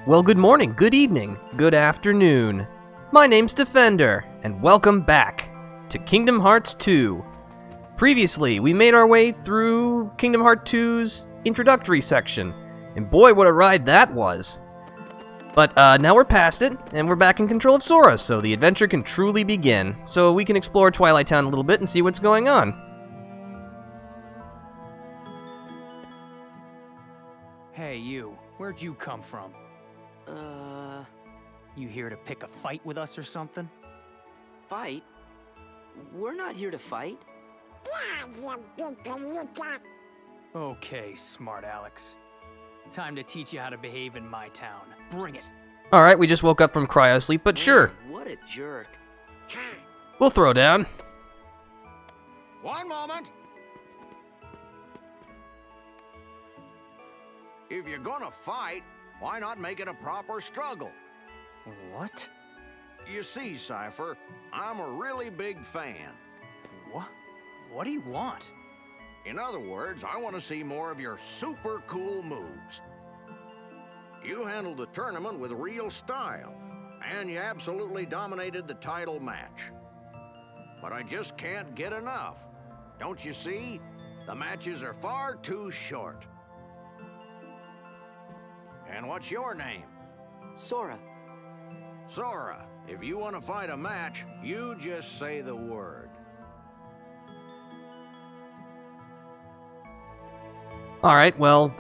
Well, good morning, good evening, good afternoon. My name's Defender, and welcome back to Kingdom Hearts 2. Previously, we made our way through Kingdom Hearts 2's introductory section, and boy, what a ride that was. But now we're past it, and we're back in control of Sora, so the adventure can truly begin. So we can explore Twilight Town a little bit and see what's going on. Hey, you. Where'd you come from? You here to pick a fight with us or something? Fight? We're not here to fight. Okay, smart Alex. Time to teach you how to behave in my town. Bring it. Alright, we just woke up from cryo sleep, but sure. What a jerk. We'll throw down. One moment. If you're gonna fight, why not make it a proper struggle? What? You see, Cypher, I'm a really big fan. What? What do you want? In other words, I want to see more of your super cool moves. You handled the tournament with real style, and you absolutely dominated the title match. But I just can't get enough. Don't you see? The matches are far too short. And what's your name? Sora. Sora. If you want to fight a match, you just say the word. Alright, well,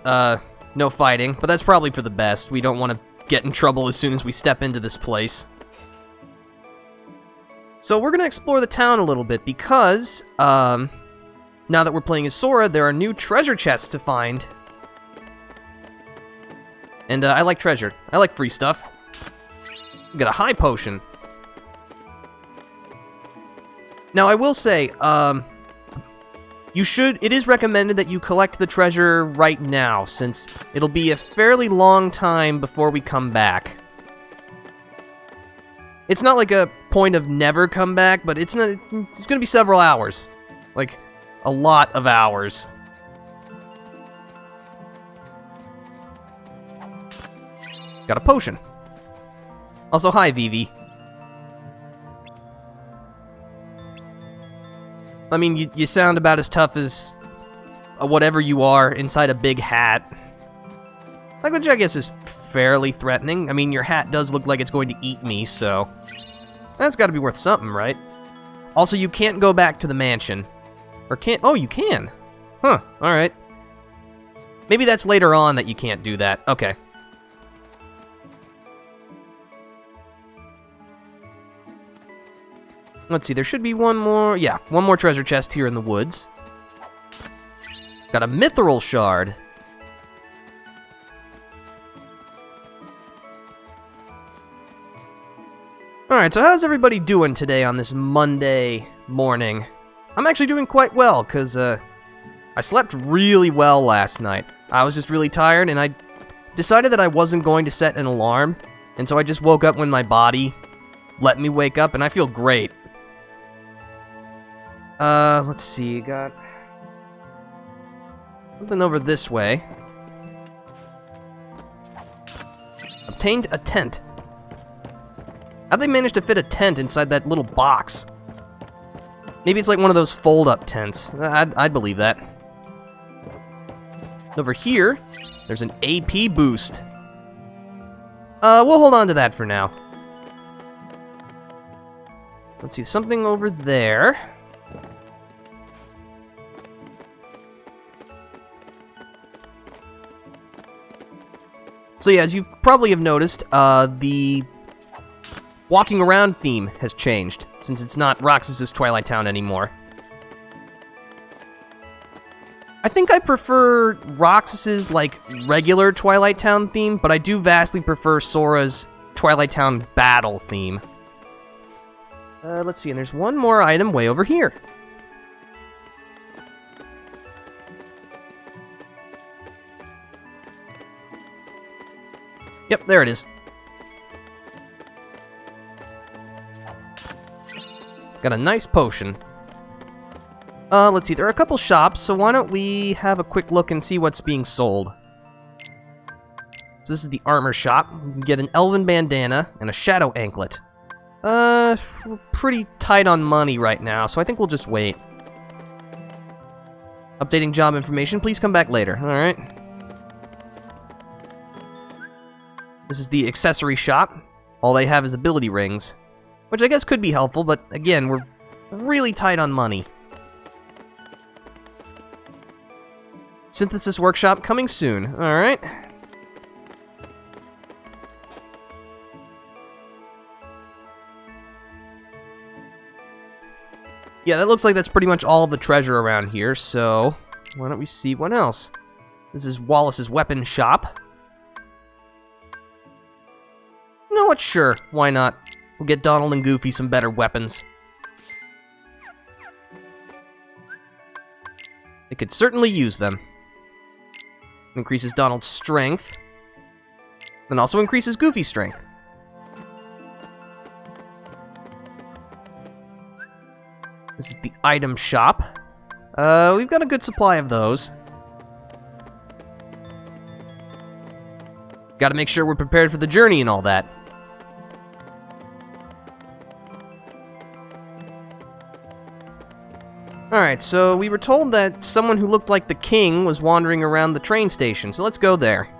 no fighting, but that's probably for the best. We don't want to get in trouble as soon as we step into this place. So we're going to explore the town a little bit because, now that we're playing as Sora, there are new treasure chests to find. And I like treasure. I like free stuff. We got a high potion. Now, I will say, it is recommended that you collect the treasure right now, since it'll be a fairly long time before we come back. It's not like a point of never come back, but it's gonna be several hours. Like, a lot of hours. Got a potion. Also, hi, Vivi. I mean, you sound about as tough as whatever you are inside a big hat. Like, which I guess is fairly threatening. I mean, your hat does look like it's going to eat me, so that's got to be worth something, right? Also, you can't go back to the mansion. Or can't... Oh, you can. Huh, alright. Maybe that's later on that you can't do that. Okay. Let's see, there should be one more... Yeah, one more treasure chest here in the woods. Got a mithril shard. Alright, so how's everybody doing today on this Monday morning? I'm actually doing quite well, because I slept really well last night. I was just really tired, and I decided that I wasn't going to set an alarm, and so I just woke up when my body let me wake up, and I feel great. Let's see, got something over this way. Obtained a tent. How'd they manage to fit a tent inside that little box? Maybe it's like one of those fold-up tents. I'd believe that. Over here, there's an AP boost. We'll hold on to that for now. Let's see, something over there. So yeah, as you probably have noticed, the walking around theme has changed, since it's not Roxas's Twilight Town anymore. I think I prefer Roxas's, like, regular Twilight Town theme, but I do vastly prefer Sora's Twilight Town battle theme. Let's see, and there's one more item way over here. Yep, there it is. Got a nice potion. Let's see, there are a couple shops, so why don't we have a quick look and see what's being sold. So this is the armor shop. You can get an elven bandana and a shadow anklet. We're pretty tight on money right now, so I think we'll just wait. Updating job information, please come back later. Alright. This is the accessory shop. All they have is ability rings, which I guess could be helpful, but again, we're really tight on money. Synthesis workshop coming soon. Alright. Yeah, that looks like that's pretty much all of the treasure around here, so why don't we see what else? This is Wallace's weapon shop. You know what? Sure, why not? We'll get Donald and Goofy some better weapons. They could certainly use them. Increases Donald's strength, and also increases Goofy's strength. This is the item shop. We've got a good supply of those. Gotta make sure we're prepared for the journey and all that. Alright, so we were told that someone who looked like the king was wandering around the train station, so let's go there.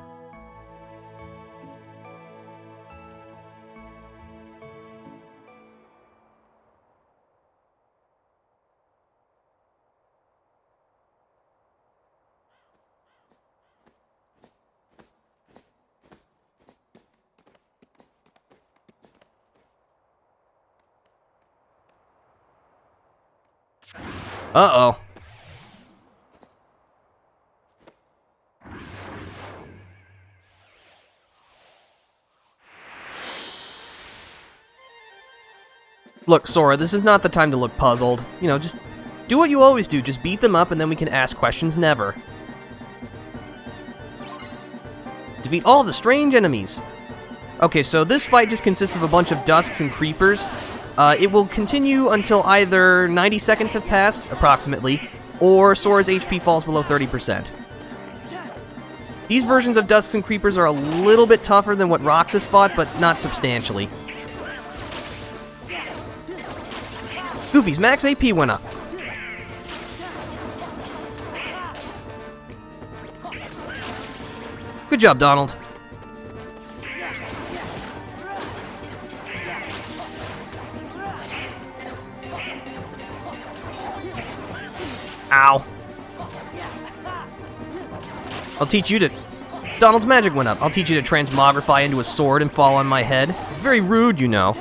Uh-oh. Look, Sora, this is not the time to look puzzled. You know, just do what you always do. Just beat them up and then we can ask questions never. Defeat all of the strange enemies. Okay, so this fight just consists of a bunch of dusks and creepers. It will continue until either 90 seconds have passed, approximately, or Sora's HP falls below 30%. These versions of Dusks and Creepers are a little bit tougher than what Roxas fought, but not substantially. Goofy's max AP went up. Good job, Donald. Ow. I'll teach you to... Donald's magic went up. I'll teach you to transmogrify into a sword and fall on my head. It's very rude, you know.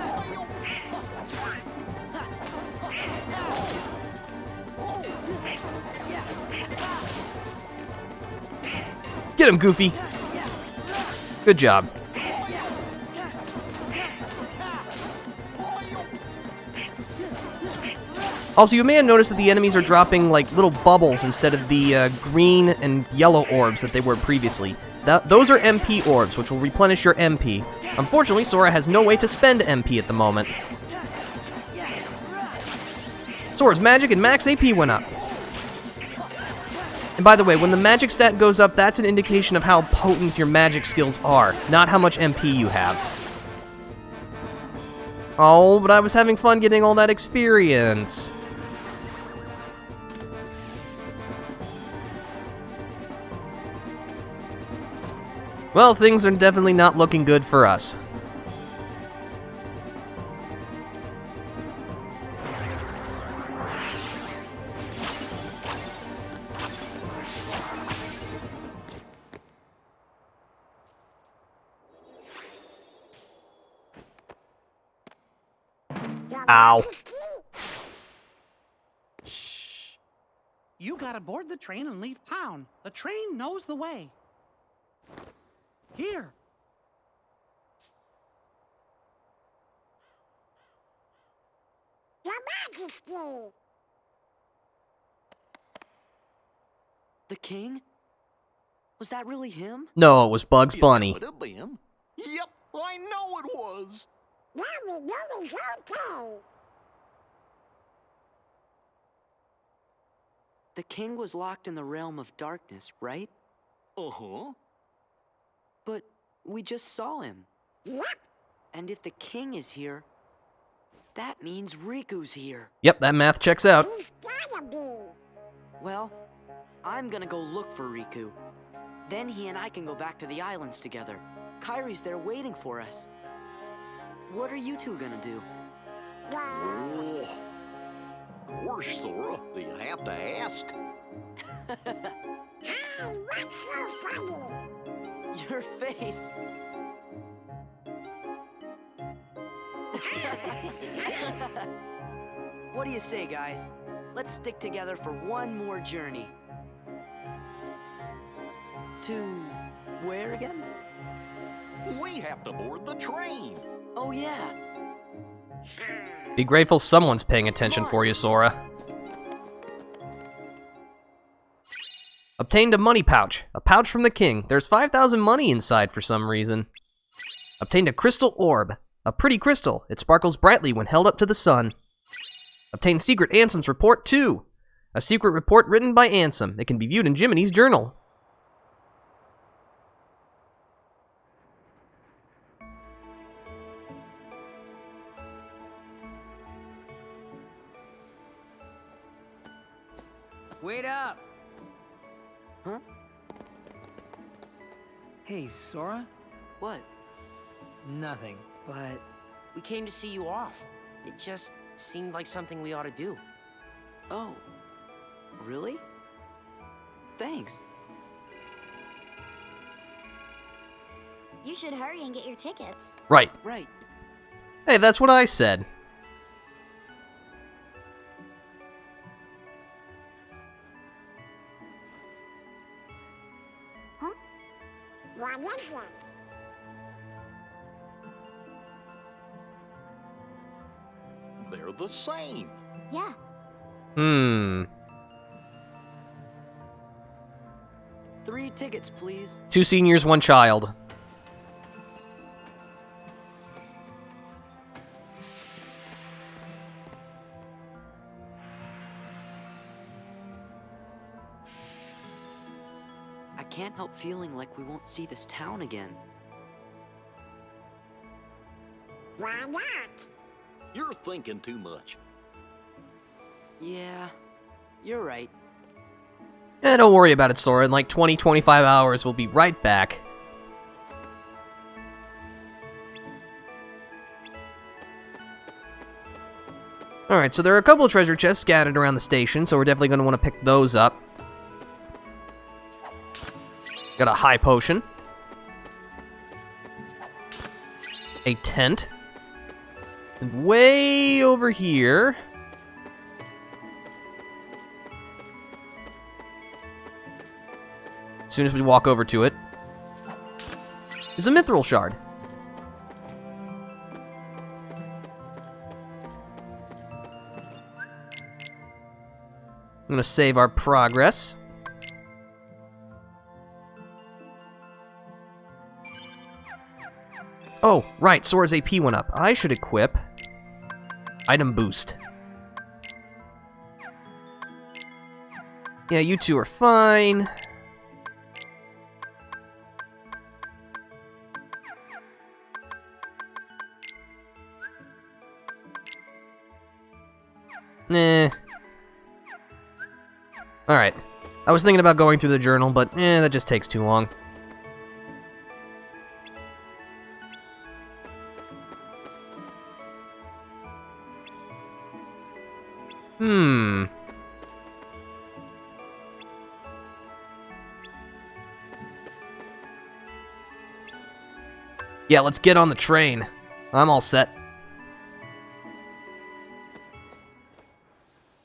Get him, Goofy. Good job. Also, you may have noticed that the enemies are dropping, like, little bubbles instead of the green and yellow orbs that they were previously. Those are MP orbs, which will replenish your MP. Unfortunately, Sora has no way to spend MP at the moment. Sora's magic and max AP went up. And by the way, when the magic stat goes up, that's an indication of how potent your magic skills are, not how much MP you have. Oh, but I was having fun getting all that experience. Well, things are definitely not looking good for us. Ow. Shh. You gotta board the train and leave town. The train knows the way. Here. Your Majesty! The king? Was that really him? No, it was Bugs Bunny. Could have been. Yep, I know it was. Now we know it's okay. The king was locked in the realm of darkness, right? Uh-huh. But We just saw him. Yep. And if the king is here, that means Riku's here. Yep, that math checks out. He's gotta be. Well, I'm gonna go look for Riku. Then he and I can go back to the islands together. Kairi's there waiting for us. What are you two gonna do? Oh, of course, Sora. Do you have to ask? Hey, what's so funny? Your face. What do you say, guys? Let's stick together for one more journey. To where again? We have to board the train. Oh, yeah. Be grateful someone's paying attention for you, Sora. Obtained a money pouch. A pouch from the king. There's 5,000 money inside for some reason. Obtained a crystal orb. A pretty crystal. It sparkles brightly when held up to the sun. Obtained secret Ansem's report, too. A secret report written by Ansem. It can be viewed in Jiminy's journal. Wait up! Huh? Hey, Sora? What? Nothing, but We came to see you off. It just seemed like something we ought to do. Oh. Really? Thanks. You should hurry and get your tickets. Right. Right. Hey, that's what I said. What is it? They're the same. Yeah. Hmm. 3 tickets, please. 2 seniors, 1 child. I can't help feeling like we won't see this town again. Why not? You're thinking too much. Yeah, you're right. Don't worry about it, Sora. In like 20-25 hours, we'll be right back. Alright, so there are a couple of treasure chests scattered around the station, so we're definitely going to want to pick those up. Got a high potion. A tent. And way over here... as soon as we walk over to it, is a mithril shard. I'm gonna save our progress. Oh, right, Sora's AP went up. I should equip item boost. Yeah, you two are fine. Nah. Alright. I was thinking about going through the journal, but that just takes too long. Yeah, let's get on the train. I'm all set.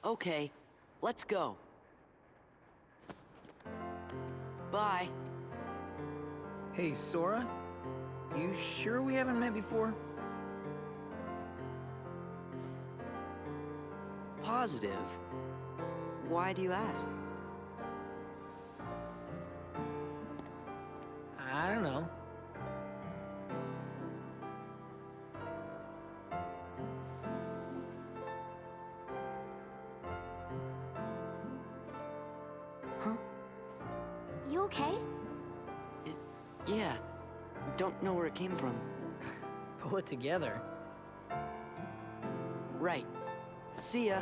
Okay, let's go. Bye. hey, Sora? You sure we haven't met before? Positive. Why do you ask? I don't know. You okay? Yeah. Don't know where it came from. Pull it together. Right. See ya.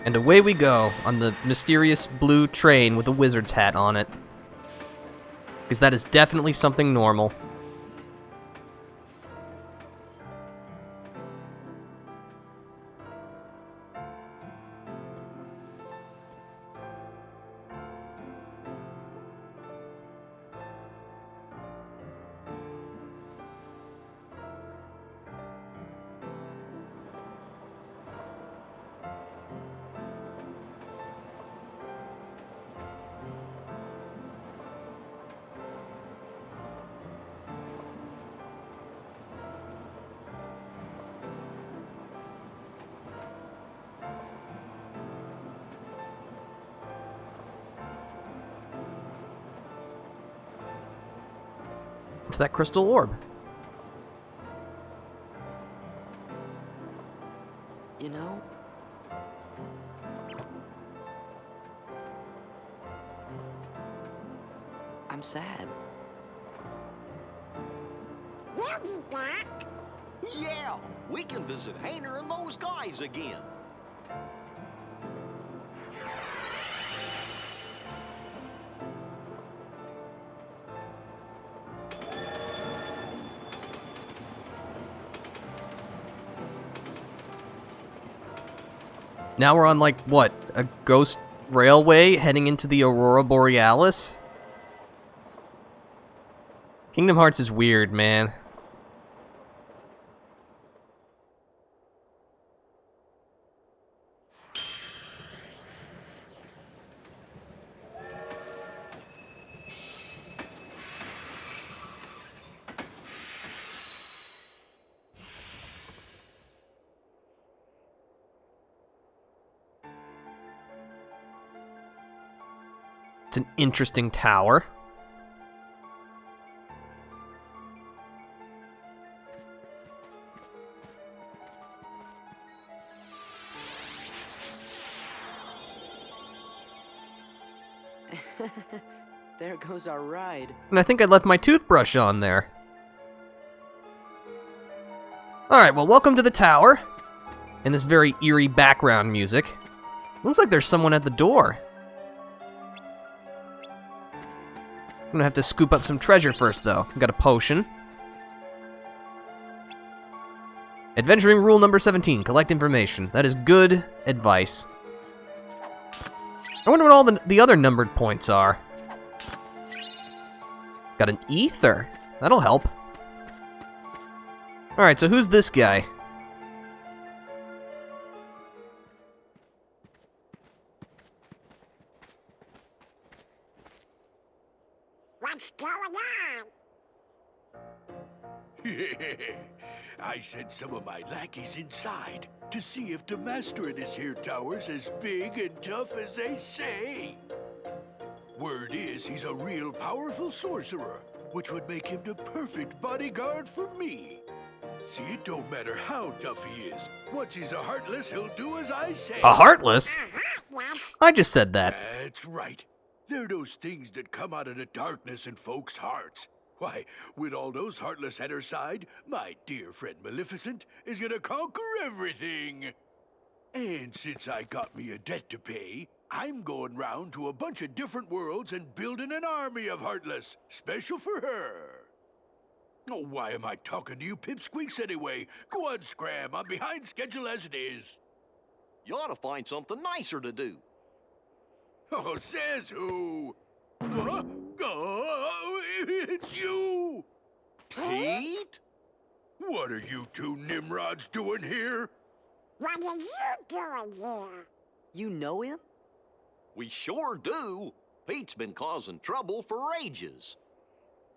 And away we go on the mysterious blue train with a wizard's hat on it. Because that is definitely something normal. It's that crystal orb. You know, I'm sad. We'll be back. Yeah, we can visit Hayner and those guys again. Now we're on, like, what? A ghost railway heading into the Aurora Borealis? Kingdom Hearts is weird, man. It's an interesting tower. There goes our ride. And I think I left my toothbrush on there. Alright, well, welcome to the tower. And this very eerie background music. Looks like there's someone at the door. I'm gonna have to scoop up some treasure first, though. I've got a potion. Adventuring rule number 17, collect information. That is good advice. I wonder what all the other numbered points are. Got an ether. That'll help. Alright, so who's this guy? What's going on? I sent some of my lackeys inside to see if the master in this here tower's as big and tough as they say. Word is he's a real powerful sorcerer, which would make him the perfect bodyguard for me. See, it don't matter how tough he is. Once he's a Heartless, he'll do as I say. A Heartless? Yes. I just said that. That's right. They're those things that come out of the darkness in folks' hearts. Why, with all those Heartless at her side, my dear friend Maleficent is gonna conquer everything. And since I got me a debt to pay, I'm going round to a bunch of different worlds and building an army of Heartless, special for her. Oh, why am I talking to you pipsqueaks anyway? Go on, Scram, I'm behind schedule as it is. You ought to find something nicer to do. Oh, says who? Huh? Oh, it's you! Pete? What are you two Nimrods doing here? What are you doing here? You know him? We sure do. Pete's been causing trouble for ages.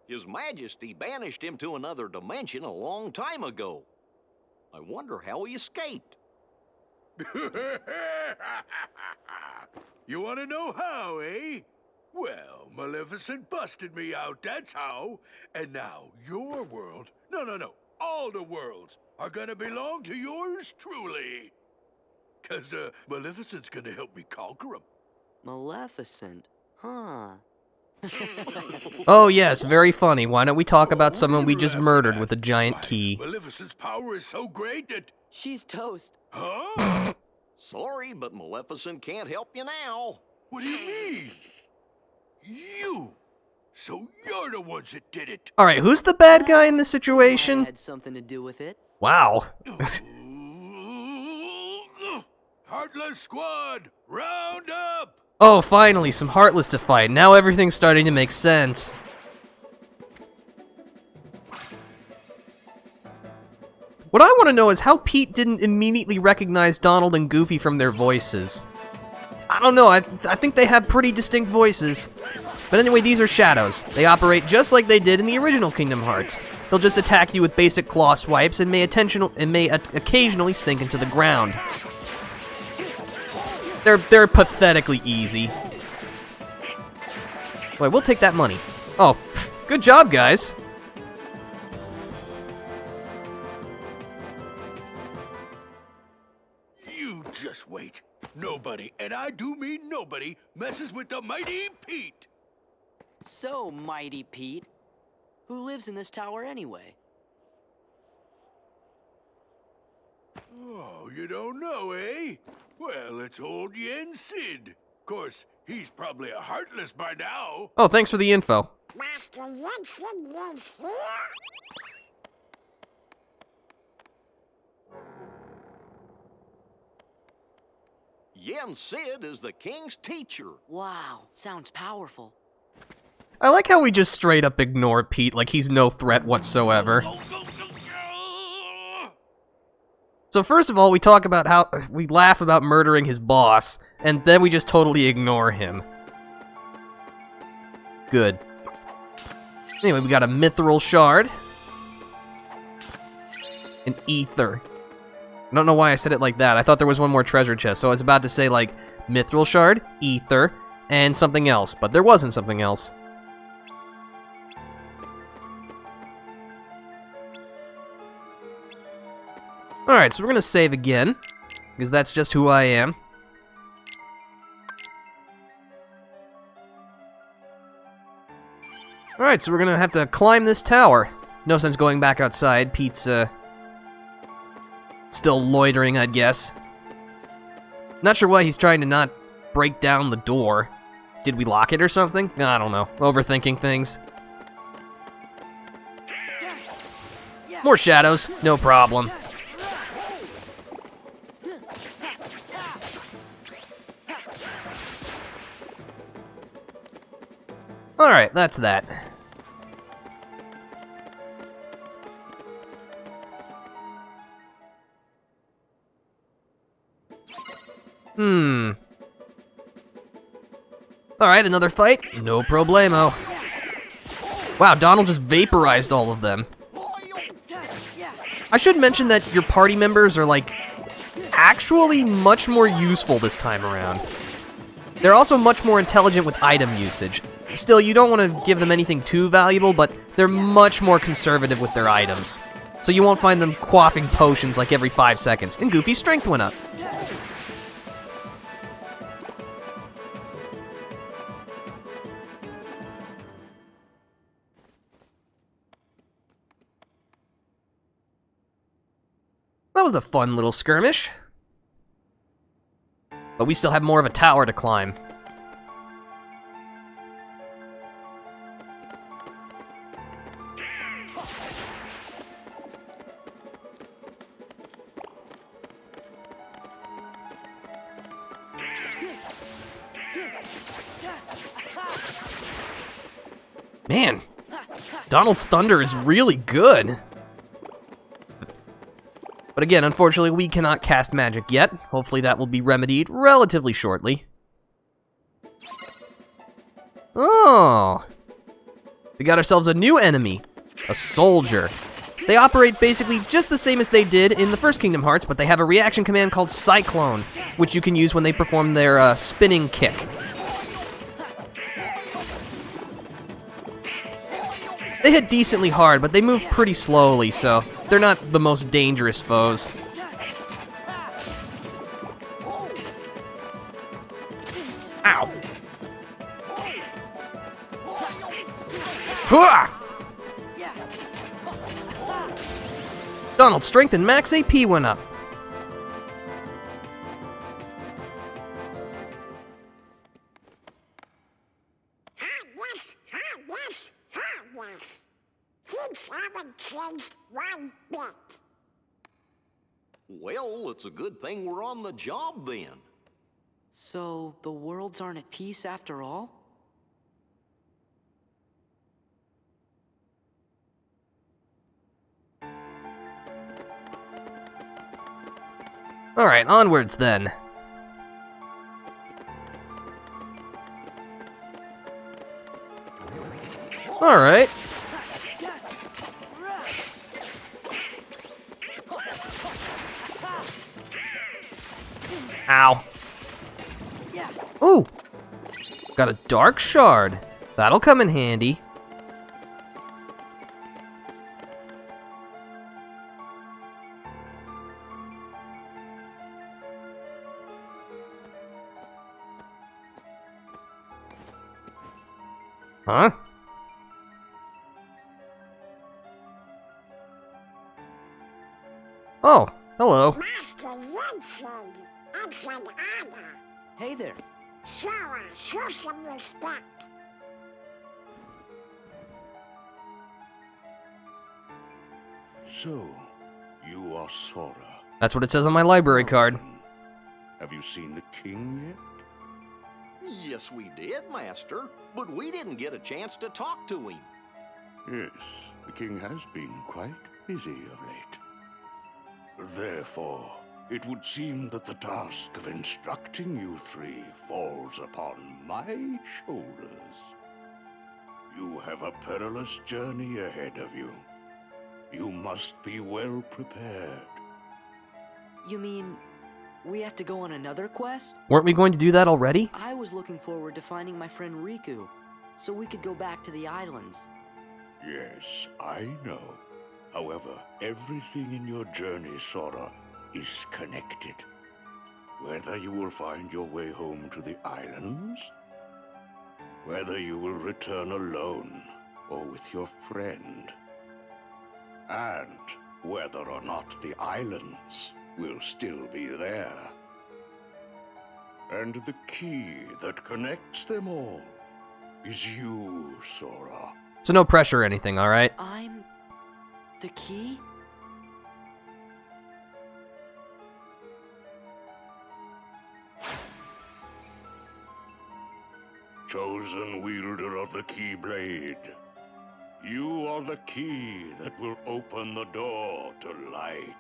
His Majesty banished him to another dimension a long time ago. I wonder how he escaped. You want to know how, eh? Well, Maleficent busted me out, that's how. And now your world, no, all the worlds, are gonna belong to yours truly. 'Cause Maleficent's gonna help me conquer 'em. Maleficent, huh? Oh yes, very funny. Why don't we talk about someone we just murdered with a giant Why, key? Maleficent's power is so great that... She's toast. Huh? Sorry, but Maleficent can't help you now. What do you mean? You! So you're the ones that did it! Alright, who's the bad guy in this I situation? had something to do with it. Wow. Heartless Squad, round up! Oh, finally, some Heartless to fight. Now everything's starting to make sense. What I want to know is how Pete didn't immediately recognize Donald and Goofy from their voices. I don't know, I think they have pretty distinct voices. But anyway, these are shadows. They operate just like they did in the original Kingdom Hearts. They'll just attack you with basic claw swipes and may occasionally sink into the ground. They're pathetically easy. Boy, we'll take that money. Oh, good job, guys. You just wait. Nobody, and I do mean nobody, messes with the mighty Pete. So, Mighty Pete, who lives in this tower anyway? Oh, you don't know, eh? Well, it's old Yen Sid. Of course, he's probably a Heartless by now. Oh, thanks for the info. Master Jensen lives here? Yen Sid is the king's teacher. Wow, sounds powerful. I like how we just straight up ignore Pete like he's no threat whatsoever. So first of all, we talk about how we laugh about murdering his boss, and then we just totally ignore him. Good. Anyway, we got a mithril shard. An ether. I don't know why I said it like that. I thought there was one more treasure chest, so I was about to say, like, mithril shard, ether, and something else, but there wasn't something else. Alright, so we're gonna save again, because that's just who I am. Alright, so we're gonna have to climb this tower. No sense going back outside. Pete's, still loitering, I'd guess. Not sure why he's trying to not break down the door. Did we lock it or something? I don't know. Overthinking things. More shadows, no problem. Alright, that's that. Alright, another fight? No problemo. Wow, Donald just vaporized all of them. I should mention that your party members are, like, actually much more useful this time around. They're also much more intelligent with item usage. Still, you don't want to give them anything too valuable, but they're much more conservative with their items. So you won't find them quaffing potions like every 5 seconds, and Goofy's strength went up. That was a fun little skirmish. But we still have more of a tower to climb. Man, Donald's thunder is really good. But again, unfortunately, we cannot cast magic yet. Hopefully that will be remedied relatively shortly. Oh! We got ourselves a new enemy. A soldier. They operate basically just the same as they did in the first Kingdom Hearts, but they have a reaction command called Cyclone, which you can use when they perform their spinning kick. They hit decently hard, but they move pretty slowly, so they're not the most dangerous foes. Ow! Hooah! Donald's strength and max AP went up. Things haven't changed one bit. Well, it's a good thing we're on the job then. So, the worlds aren't at peace after all? Alright, onwards then. Alright. Ow. Ooh! Got a dark shard. That'll come in handy. Huh? Oh, hello. Master Vincent, it's an honor. Hey there. Sora, show some respect. So, you are Sora. That's what it says on my library card. Have you seen the king yet? Yes, we did, Master, but we didn't get a chance to talk to him. Yes, the king has been quite busy of late. Therefore, it would seem that the task of instructing you three falls upon my shoulders. You have a perilous journey ahead of you. You must be well prepared. You mean, we have to go on another quest? Weren't we going to do that already? I was looking forward to finding my friend Riku, so we could go back to the islands. Yes, I know. However, everything in your journey, Sora, is connected. Whether you will find your way home to the islands, whether you will return alone or with your friend, and whether or not the islands will still be there. And the key that connects them all is you, Sora. So no pressure or anything, alright? I'm the key? Chosen wielder of the Keyblade, you are the key that will open the door to light.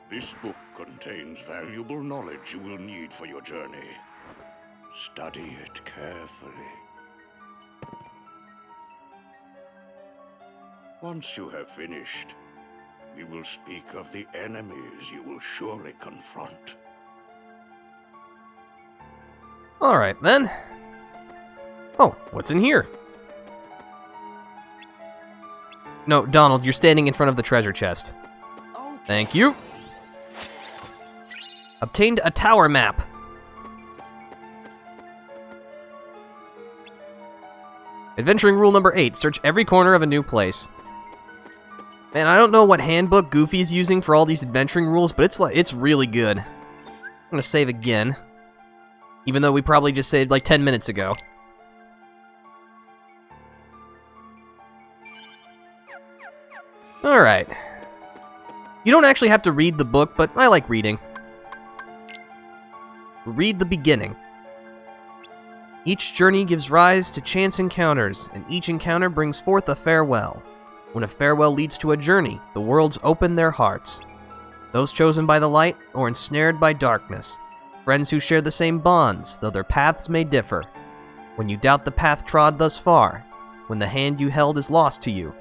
This book contains valuable knowledge you will need for your journey. Study it carefully. Once you have finished, we will speak of the enemies you will surely confront. Alright then. Oh, what's in here? No, Donald, you're standing in front of the treasure chest. Oh, Thank you. Obtained a tower map. Adventuring rule number 8, search every corner of a new place. Man, I don't know what handbook Goofy's using for all these adventuring rules, but it's really good. I'm gonna save again. Even though we probably just saved like 10 minutes ago. Alright. You don't actually have to read the book, but I like reading. Read the beginning. Each journey gives rise to chance encounters, and each encounter brings forth a farewell. When a farewell leads to a journey, the worlds open their hearts. Those chosen by the light or ensnared by darkness. Friends who share the same bonds, though their paths may differ. When you doubt the path trod thus far, when the hand you held is lost to you,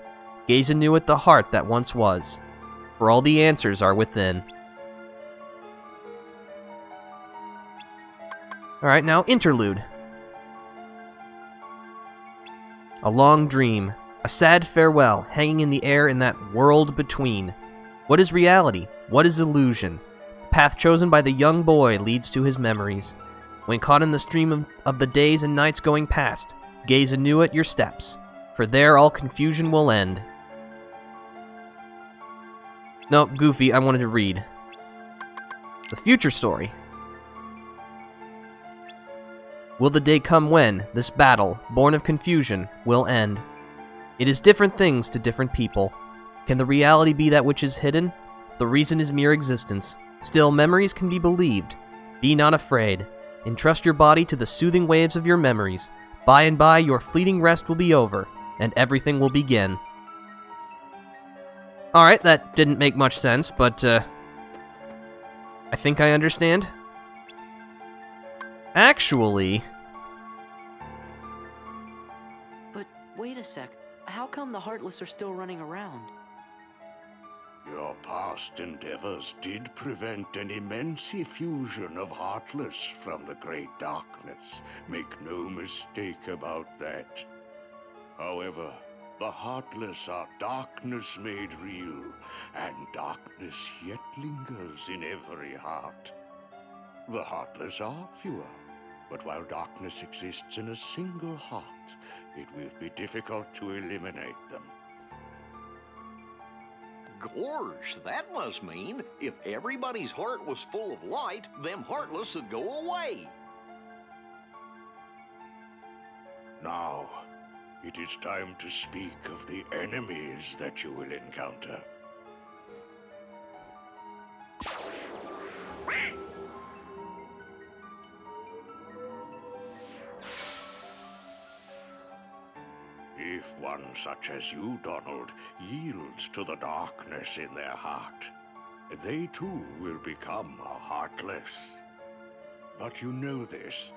gaze anew at the heart that once was, for all the answers are within. Alright, now interlude. A long dream, a sad farewell hanging in the air in that world between. What is reality? What is illusion? The path chosen by the young boy leads to his memories. When caught in the stream of the days and nights going past, gaze anew at your steps, for there all confusion will end. No, Goofy, I wanted to read. The future story. Will the day come when this battle, born of confusion, will end? It is different things to different people. Can the reality be that which is hidden? The reason is mere existence. Still, memories can be believed. Be not afraid. Entrust your body to the soothing waves of your memories. By and by, your fleeting rest will be over, and everything will begin. Alright, that didn't make much sense, but, I think I understand. Actually... But wait a sec. How come the Heartless are still running around? Your past endeavors did prevent an immense effusion of Heartless from the Great Darkness. Make no mistake about that. However, the Heartless are darkness made real, and darkness yet lingers in every heart. The Heartless are fewer, but while darkness exists in a single heart, it will be difficult to eliminate them. Gorge, that must mean if everybody's heart was full of light, them heartless would go away. Now, it is time to speak of the enemies that you will encounter. If one such as you, Donald, yields to the darkness in their heart, they too will become heartless. But you know this.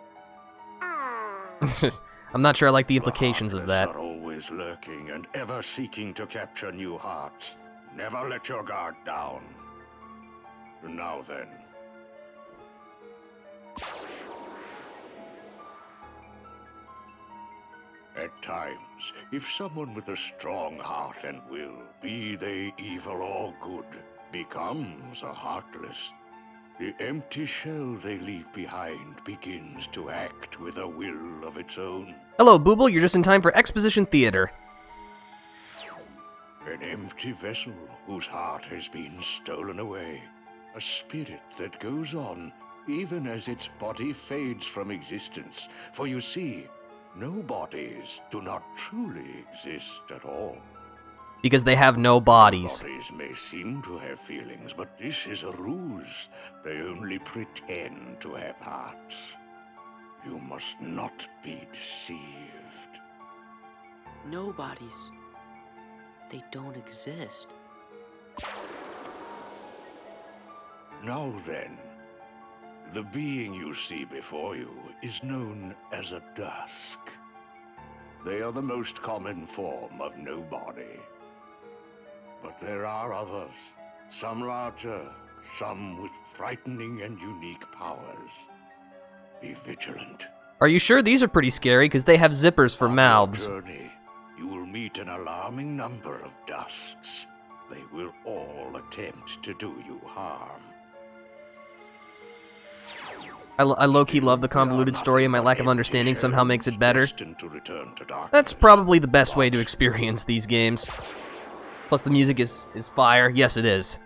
I'm not sure I like the implications of that. The Heartless are always lurking and ever seeking to capture new hearts. Never let your guard down. Now then. At times, if someone with a strong heart and will, be they evil or good, becomes a Heartless, the empty shell they leave behind begins to act with a will of its own. Hello, Booble, you're just in time for Exposition Theater. An empty vessel whose heart has been stolen away. A spirit that goes on even as its body fades from existence. For you see, no bodies do not truly exist at all. Because they have no bodies. Bodies may seem to have feelings, but this is a ruse. They only pretend to have hearts. You must not be deceived. No bodies. They don't exist. Now then, the being you see before you is known as a dusk. They are the most common form of nobody. But there are others, some larger, some with frightening and unique powers. Be vigilant. Are you sure these are pretty scary? Because they have zippers for mouths. On your journey, you will meet an alarming number of dusks. They will all attempt to do you harm. I low-key love the convoluted story, and my lack of understanding somehow makes it better. That's probably the best way to experience these games. Plus the music is fire. Yes, it is.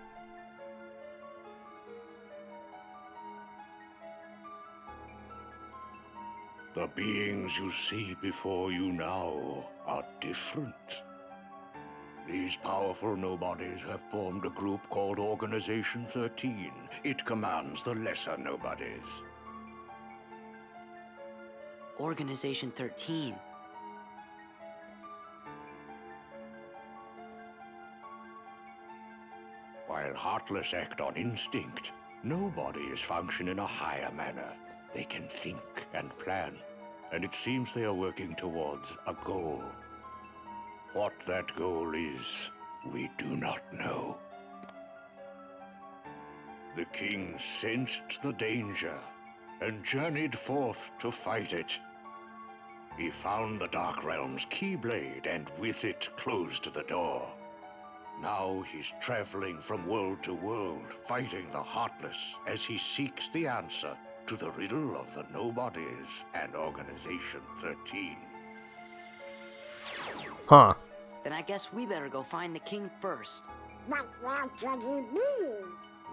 The beings you see before you now are different. These powerful nobodies have formed a group called Organization 13. It commands the lesser nobodies. Organization 13. While Heartless act on instinct, nobodies function in a higher manner. They can think and plan. and it seems they are working towards a goal. What that goal is, we do not know. The king sensed the danger and journeyed forth to fight it. He found the Dark Realm's Keyblade and with it closed the door. Now he's traveling from world to world, fighting the Heartless as he seeks the answer to the riddle of the Nobodies and Organization 13. Huh. Then I guess we better go find the king first. What world could he be?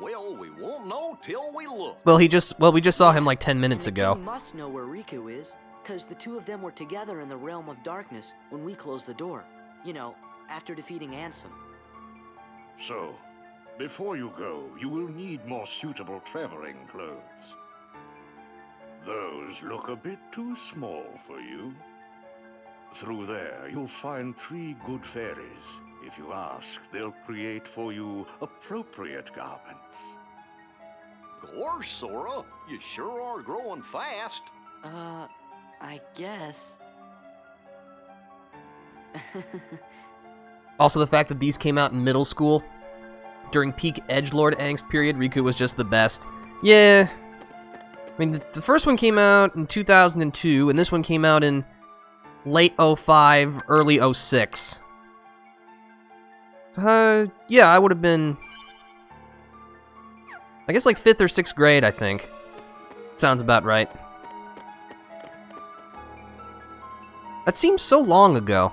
Well, we won't know till we look. Well, we just saw him like 10 minutes And the ago. king must know where Riku is, because the two of them were together in the realm of darkness when we closed the door. You know, after defeating Ansem. So, before you go, you will need more suitable traveling clothes. Those look a bit too small for you. Through there, you'll find 3 good fairies. If you ask, they'll create for you appropriate garments. Gosh, Sora, you sure are growing fast. I guess. Also, the fact that these came out in middle school during peak edgelord angst period, Riku was just the best. Yeah. I mean, the first one came out in 2002, and this one came out in late 05, early 06. Yeah, I would have been, I guess, like 5th or 6th grade, I think. Sounds about right. That seems so long ago.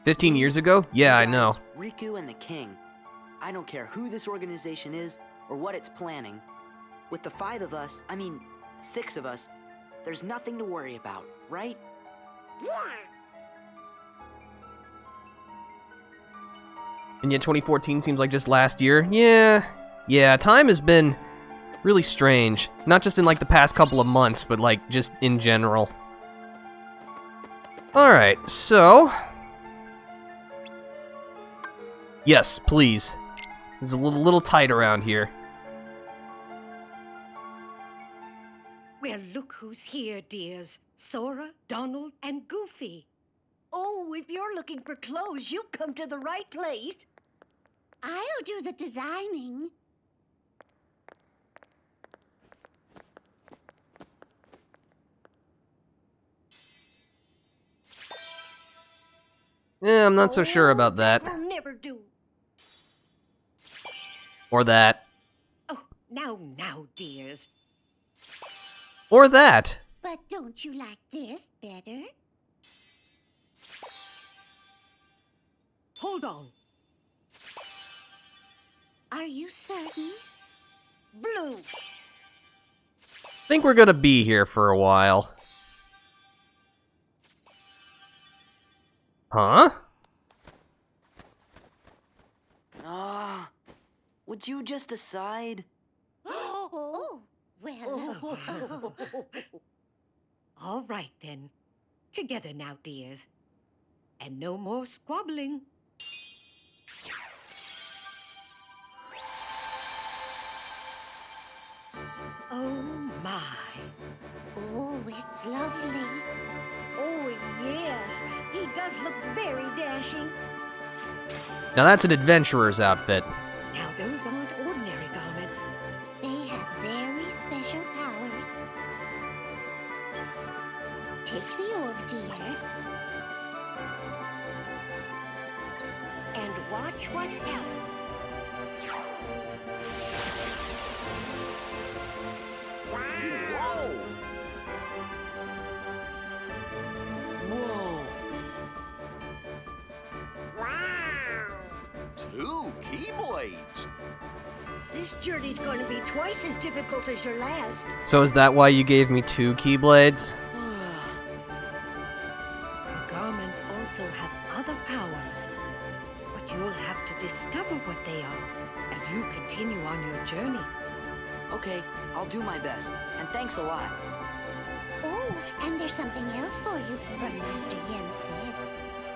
"15 years ago? Yeah, I know. Riku and the king. I don't care who this organization is or what it's planning. With the 5 of us, I mean 6 of us, there's nothing to worry about, right? Yeah. And yet 2014 seems like just last year. Yeah, time has been really strange. Not just in like the past couple of months, but like just in general. Alright, so... Yes, please. It's a little tight around here. Well, look who's here, dears. Sora, Donald, and Goofy. Oh, if you're looking for clothes, you've come to the right place. I'll do the designing. Yeah, I'm not so sure about that. Will never do. Or that. Oh, now, dears. Or that. But don't you like this better? Hold on. Are you certain? Blue. Think we're gonna be here for a while. Huh? Would you just decide? Oh, well. All right, then. Together now, dears. And no more squabbling. Oh, my. Oh, it's lovely. Oh, yes. He does look very dashing. Now that's an adventurer's outfit. Now, those aren't ordinary garments. They have very special powers. Take the orb, dear. And watch what happens. Whoa! Whoa! Wow. 2 Keyblades. This journey's going to be twice as difficult as your last. So is that why you gave me 2 Keyblades? Your garments also have other powers. But you'll have to discover what they are as you continue on your journey. Okay, I'll do my best. And thanks a lot. Oh, and there's something else for you from Master Yen Sid.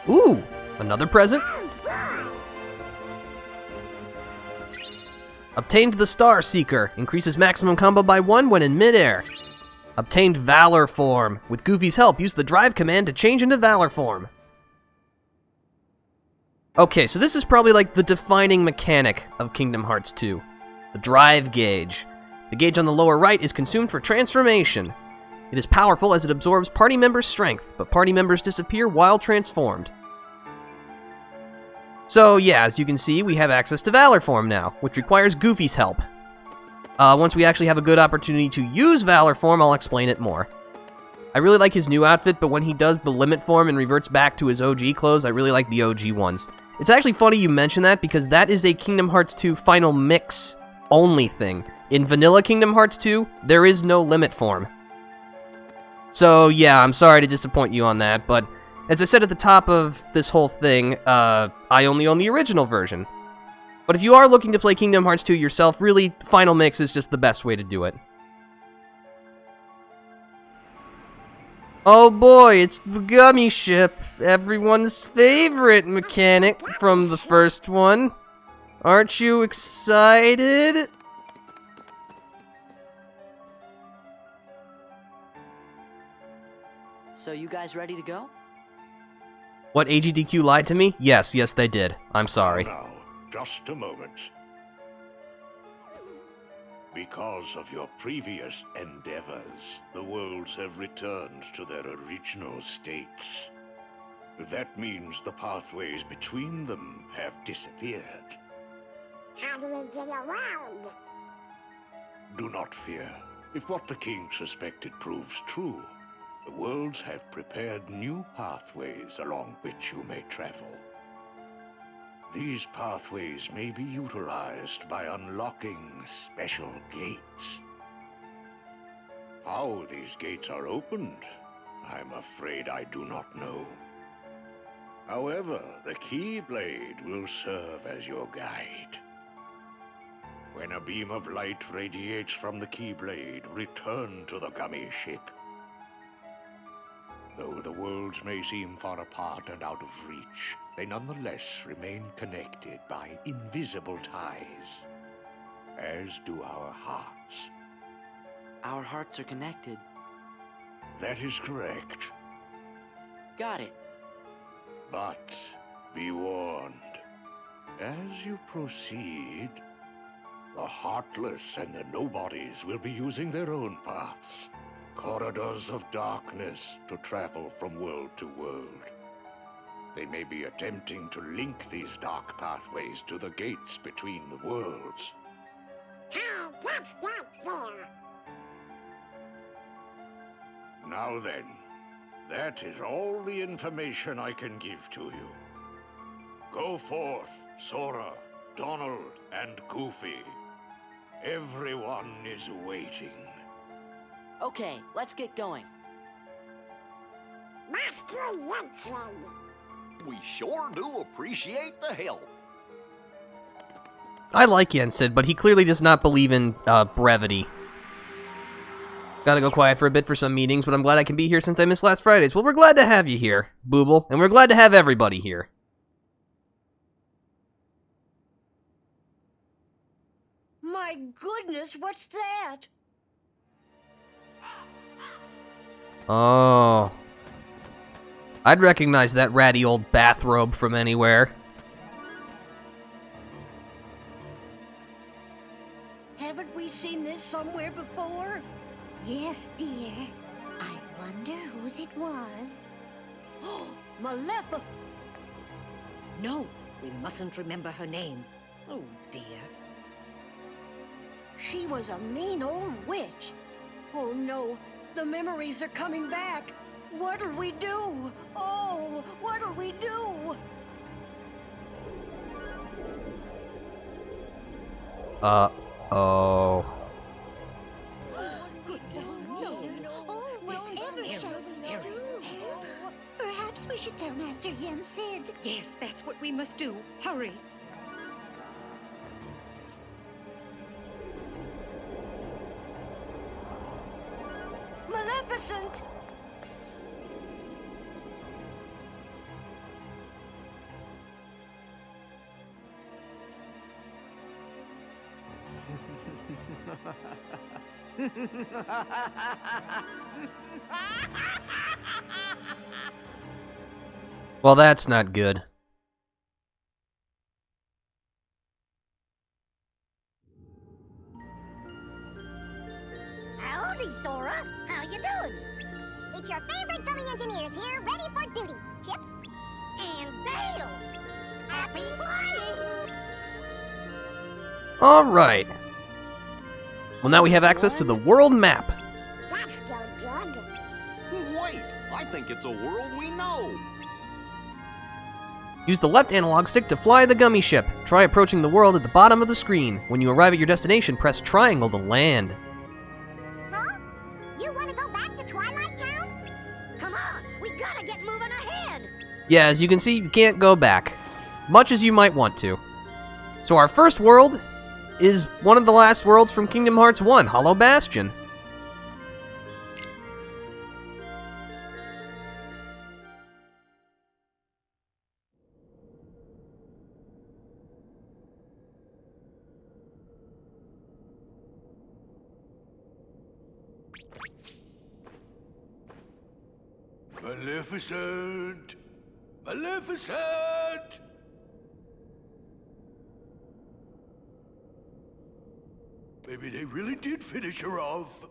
Ooh, another present? Oh, boy! Obtained the Star Seeker. Increases maximum combo by 1 when in midair. Obtained Valor form. With Goofy's help, use the drive command to change into Valor form. Okay, so this is probably like the defining mechanic of Kingdom Hearts 2. The drive gauge. The gauge on the lower right is consumed for transformation. It is powerful as it absorbs party members' strength, but party members disappear while transformed. So yeah, as you can see, we have access to Valor form now, which requires Goofy's help. Once we actually have a good opportunity to use Valor form, I'll explain it more. I really like his new outfit, but when he does the limit form and reverts back to his OG clothes, I really like the OG ones. It's actually funny you mention that, because that is a Kingdom Hearts 2 Final Mix only thing. In vanilla Kingdom Hearts 2, there is no limit form. So yeah, I'm sorry to disappoint you on that, but as I said at the top of this whole thing, I only own the original version. But if you are looking to play Kingdom Hearts 2 yourself, really, Final Mix is just the best way to do it. Oh boy, it's the gummy ship, everyone's favorite mechanic from the first one. Aren't you excited? So you guys ready to go? What, AGDQ lied to me? Yes, they did. I'm sorry. Now, just a moment. Because of your previous endeavors, the worlds have returned to their original states. That means the pathways between them have disappeared. How do we get around? Do not fear. If what the king suspected proves true, the worlds have prepared new pathways along which you may travel. These pathways may be utilized by unlocking special gates. How these gates are opened, I'm afraid I do not know. However, the Keyblade will serve as your guide. When a beam of light radiates from the Keyblade, return to the gummy ship. Though the worlds may seem far apart and out of reach, they nonetheless remain connected by invisible ties, as do our hearts. Our hearts are connected. That is correct. Got it. But be warned, as you proceed, the heartless and the nobodies will be using their own paths, corridors of darkness to travel from world to world. They may be attempting to link these dark pathways to the gates between the worlds. Hey, that's not fair. Now then, that is all the information I can give to you. Go forth, Sora, Donald, and Goofy. Everyone is waiting. Okay, let's get going. Master Jensen. We sure do appreciate the help. I like Yensid, but he clearly does not believe in brevity. Gotta go quiet for a bit for some meetings, but I'm glad I can be here since I missed last Friday's. Well, we're glad to have you here, Booble, and we're glad to have everybody here. My goodness, what's that? Oh. I'd recognize that ratty old bathrobe from anywhere. Haven't we seen this somewhere before? Yes, dear. I wonder whose it was. Oh, Malefa! No, we mustn't remember her name. Oh, dear. She was a mean old witch. Oh no, the memories are coming back. What'll we do? Oh, what'll we do? Oh. Goodness me. Oh, whatever shall we do? Perhaps we should tell Master Yen Sid. Yes, that's what we must do. Hurry. Malefa! Maleficent! Well, that's not good. Howdy, Sora. How you doing? It's your favorite gummy engineers here, ready for duty. Chip and Dale. Happy flying! Alright. Well, now we have access to the world map. That's no good. Wait, I think it's a world we know. Use the left analog stick to fly the gummy ship. Try approaching the world at the bottom of the screen. When you arrive at your destination, press triangle to land. Huh? You want to go back to Twilight Town? Come on, we gotta get moving ahead. Yeah, as you can see, you can't go back. Much as you might want to. So our first world is one of the last worlds from Kingdom Hearts 1, Hollow Bastion. Maleficent! Maleficent! Maybe they really did finish her off.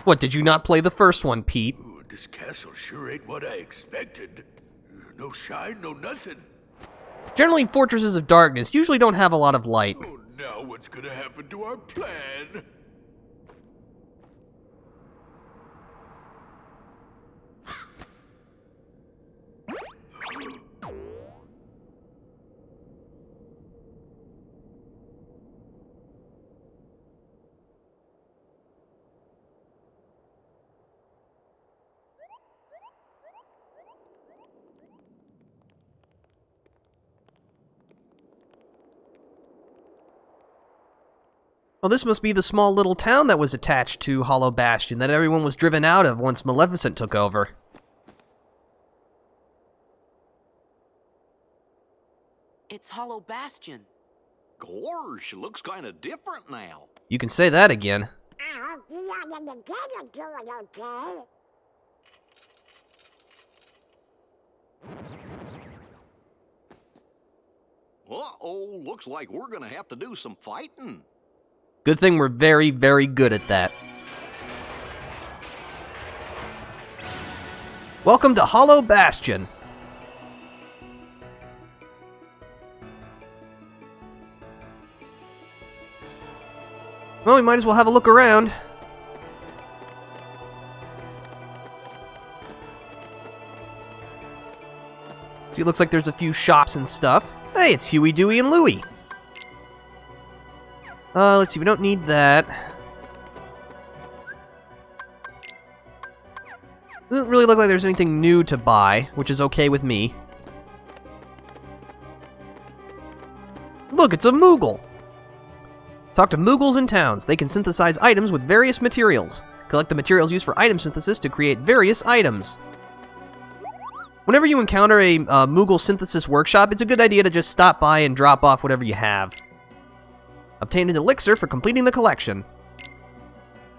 What, did you not play the first one, Pete? Ooh, this castle sure ain't what I expected. No shine, no nothing. Generally, Fortresses of Darkness usually don't have a lot of light. Oh, now what's gonna happen to our plan? Well, this must be the small little town that was attached to Hollow Bastion that everyone was driven out of once Maleficent took over. It's Hollow Bastion. Gorsh, looks kind of different now. You can say that again. Uh-oh, looks like we're gonna have to do some fighting. Good thing we're very, very good at that. Welcome to Hollow Bastion. Well, we might as well have a look around. See, it looks like there's a few shops and stuff. Hey, it's Huey, Dewey, and Louie. Let's see, we don't need that. Doesn't really look like there's anything new to buy, which is okay with me. Look, it's a Moogle! Talk to Moogles in towns. They can synthesize items with various materials. Collect the materials used for item synthesis to create various items. Whenever you encounter a Moogle synthesis workshop, it's a good idea to just stop by and drop off whatever you have. Obtain an elixir for completing the collection.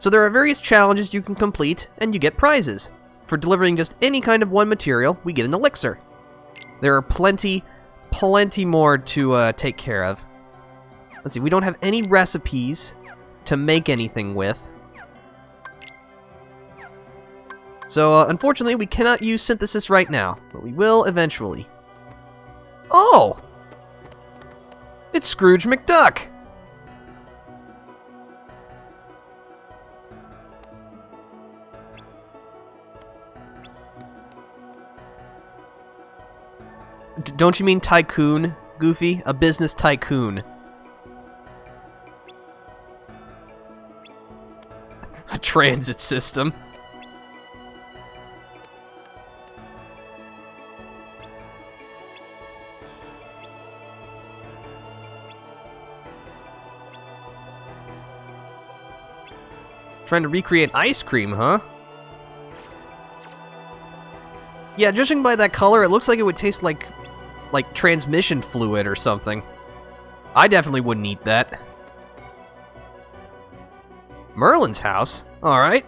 So there are various challenges you can complete, and you get prizes. For delivering just any kind of one material, we get an elixir. There are plenty more to take care of. Let's see, we don't have any recipes to make anything with. So, unfortunately, we cannot use synthesis right now, but we will eventually. Oh! It's Scrooge McDuck! Don't you mean tycoon, Goofy? A business tycoon. A transit system. Trying to recreate ice cream, huh? Yeah, judging by that color, it looks like it would taste like transmission fluid or something. I definitely wouldn't eat that. Merlin's house? Alright.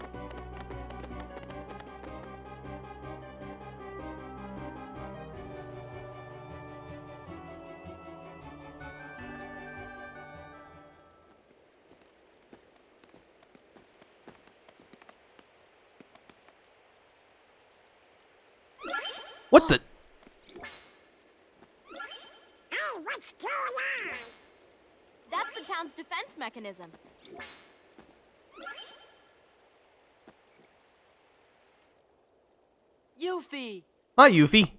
What the? Hey, what's going on? That's the town's defense mechanism. Yuffie! Hi, Yuffie.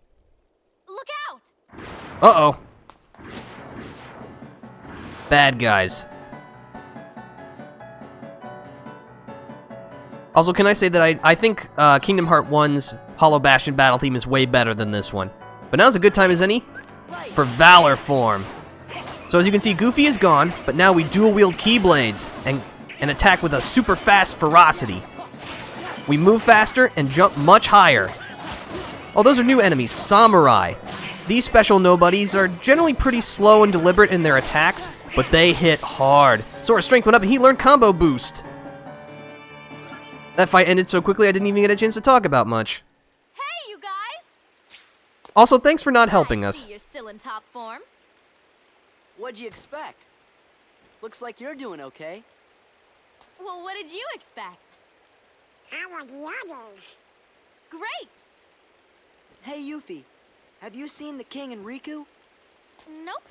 Look out! Uh-oh. Bad guys. Also, can I say that I think Kingdom Hearts 1's Hollow Bastion battle theme is way better than this one. But now's a good time as any for Valor form. So as you can see, Goofy is gone, but now we dual-wield Keyblades and attack with a super fast ferocity. We move faster and jump much higher. Oh, those are new enemies, Samurai. These special nobodies are generally pretty slow and deliberate in their attacks, but they hit hard. Sora's strength went up and he learned Combo Boost. That fight ended so quickly I didn't even get a chance to talk about much. Hey, you guys! Also, thanks for not helping I us. see you're still in top form. What'd you expect? Looks like you're doing okay. Well, what did you expect? How are the others? Great! Hey, Yuffie, have you seen the king and Riku? Nope.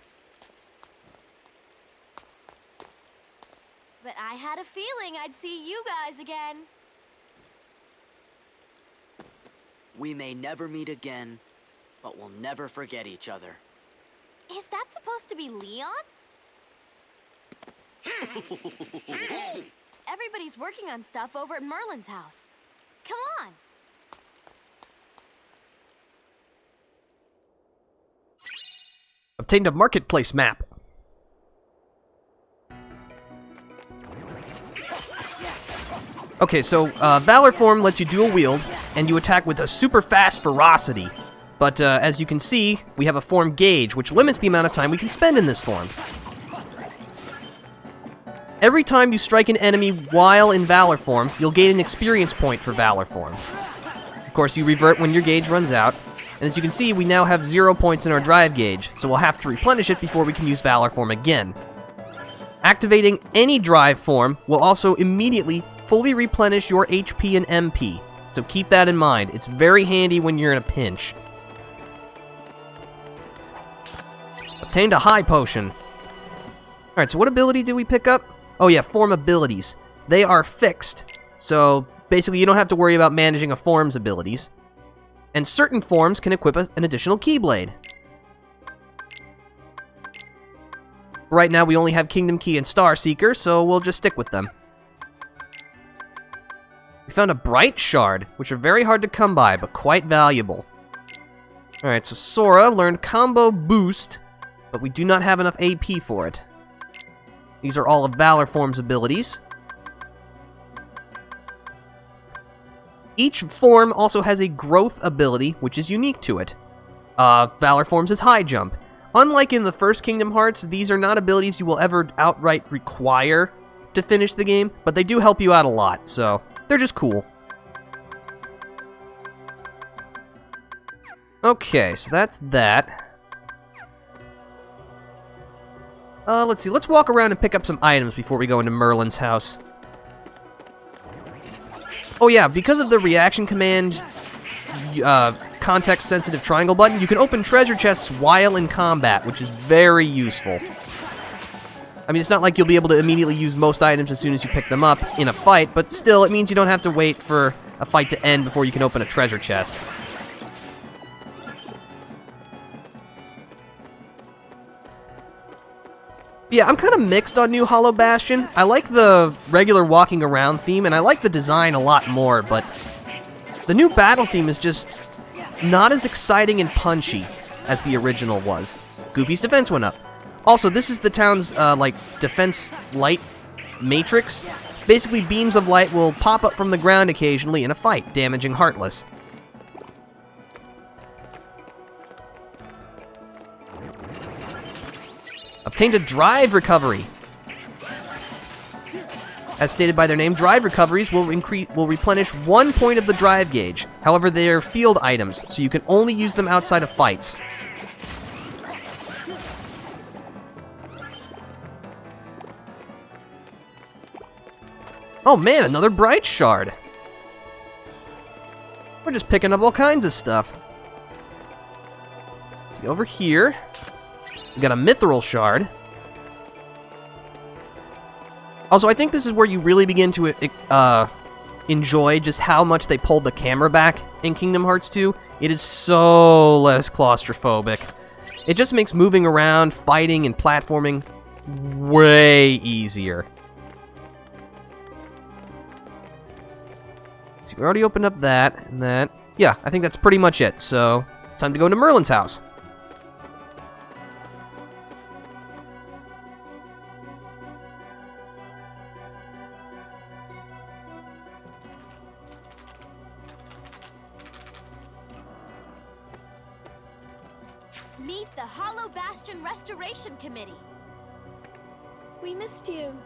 But I had a feeling I'd see you guys again. We may never meet again, but we'll never forget each other. Is that supposed to be Leon? Everybody's working on stuff over at Merlin's house. Come on. Obtained a marketplace map. Okay, so Valor form lets you dual wield, and you attack with a super fast ferocity. But as you can see, we have a form gauge, which limits the amount of time we can spend in this form. Every time you strike an enemy while in Valor form, you'll gain an experience point for Valor form. Of course, you revert when your gauge runs out, and as you can see, we now have 0 points in our drive gauge, so we'll have to replenish it before we can use Valor form again. Activating any drive form will also immediately fully replenish your HP and MP, so keep that in mind. It's very handy when you're in a pinch. Obtained a high potion. Alright, so what ability did we pick up? Oh yeah, form abilities. They are fixed, so basically you don't have to worry about managing a form's abilities. And certain forms can equip an additional Keyblade. Right now we only have Kingdom Key and Star Seeker, so we'll just stick with them. We found a Bright Shard, which are very hard to come by, but quite valuable. Alright, so Sora learned Combo Boost, but we do not have enough AP for it. These are all of Valor Form's abilities. Each form also has a growth ability, which is unique to it. Valor Form's is High Jump. Unlike in the first Kingdom Hearts, these are not abilities you will ever outright require to finish the game, but they do help you out a lot, so they're just cool. Okay, so that's that. Let's see, let's walk around and pick up some items before we go into Merlin's house. Oh yeah, because of the reaction command, context-sensitive triangle button, you can open treasure chests while in combat, which is very useful. I mean, it's not like you'll be able to immediately use most items as soon as you pick them up in a fight, but still, it means you don't have to wait for a fight to end before you can open a treasure chest. Yeah, I'm kind of mixed on New Hollow Bastion. I like the regular walking around theme, and I like the design a lot more, but the new battle theme is just not as exciting and punchy as the original was. Goofy's defense went up. Also, this is the town's, defense light matrix. Basically, beams of light will pop up from the ground occasionally in a fight, damaging Heartless. Obtained a drive recovery. As stated by their name, drive recoveries will replenish 1 point of the drive gauge. However, they are field items, so you can only use them outside of fights. Oh man, another bright shard. We're just picking up all kinds of stuff. Let's see, over here, we got a mithril shard. Also, I think this is where you really begin to enjoy just how much they pulled the camera back in Kingdom Hearts 2. It is so less claustrophobic. It just makes moving around, fighting, and platforming way easier. Let's see, we already opened up that and that. Yeah, I think that's pretty much it. So, it's time to go into Merlin's house. Meet the Hollow Bastion Restoration Committee. We missed you.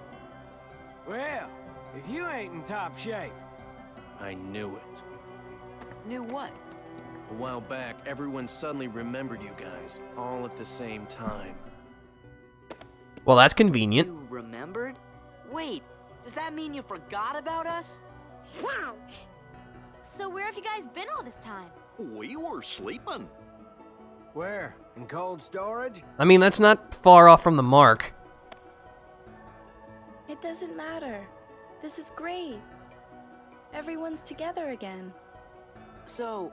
Well, if you ain't in top shape. I knew it. Knew what? A while back, everyone suddenly remembered you guys, all at the same time. Well, that's convenient. You remembered? Wait, does that mean you forgot about us? So where have you guys been all this time? We were sleeping. Where? In cold storage? I mean, that's not far off from the mark. It doesn't matter. This is great. Everyone's together again. So,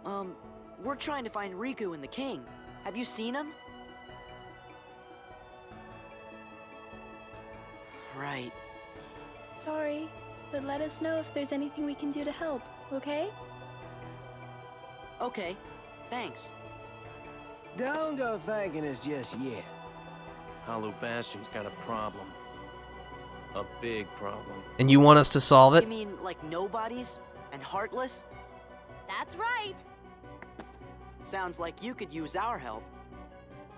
we're trying to find Riku and the King. Have you seen him? Right. Sorry, but let us know if there's anything we can do to help, okay? Okay, thanks. Don't go thanking us just yet. Hollow Bastion's got a problem. A big problem. And you want us to solve it? You mean like nobodies and heartless? That's right. Sounds like you could use our help.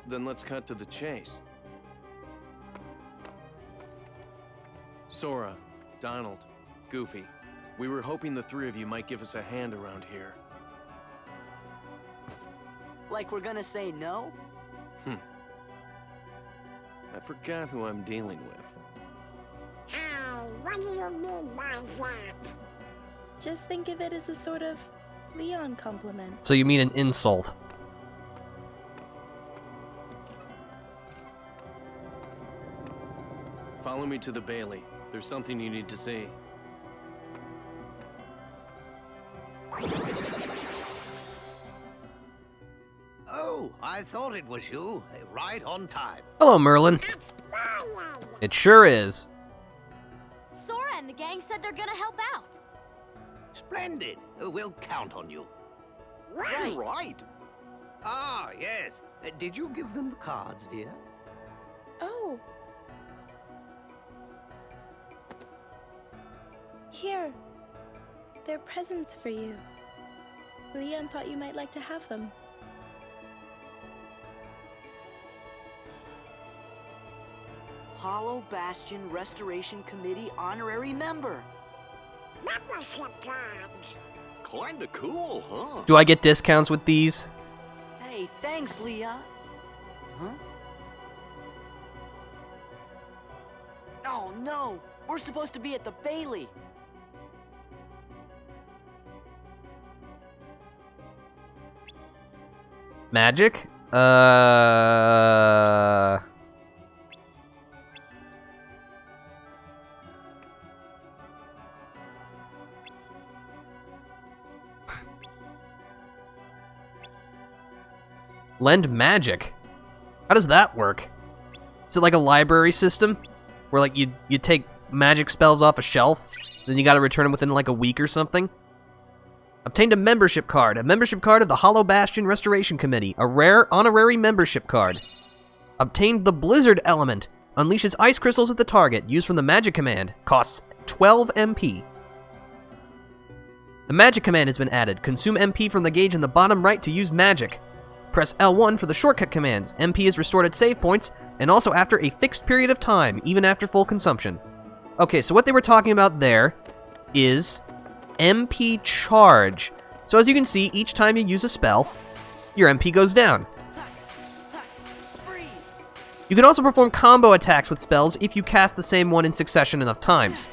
Then let's cut to the chase. Sora, Donald, Goofy, we were hoping the three of you might give us a hand around here. Like we're gonna say no? I forgot who I'm dealing with. What do you mean by that? Just think of it as a sort of Leon compliment. So you mean an insult? Follow me to the Bailey. There's something you need to see. Oh, I thought it was you. Right on time. Hello, Merlin. It sure is. Sora and the gang said they're gonna help out. Splendid. We'll count on you. Right. Ah, yes. Did you give them the cards, dear? Oh. Here. They're presents for you. Leon thought you might like to have them. Hollow Bastion Restoration Committee honorary member. Membership cards. Kinda cool, huh? Do I get discounts with these? Hey, thanks, Leah. Huh? Oh no, we're supposed to be at the Bailey. Magic? Lend magic? How does that work? Is it like a library system? Where like you take magic spells off a shelf, then you gotta return them within like a week or something? Obtained a membership card. A membership card of the Hollow Bastion Restoration Committee. A rare honorary membership card. Obtained the Blizzard element. Unleashes ice crystals at the target. Used from the magic command. Costs 12 MP. The magic command has been added. Consume MP from the gauge in the bottom right to use magic. Press L1 for the shortcut commands. MP is restored at save points. and also after a fixed period of time, even after full consumption. Okay, so what they were talking about there is MP charge. So as you can see, each time you use a spell, your MP goes down. You can also perform combo attacks with spells if you cast the same one in succession enough times.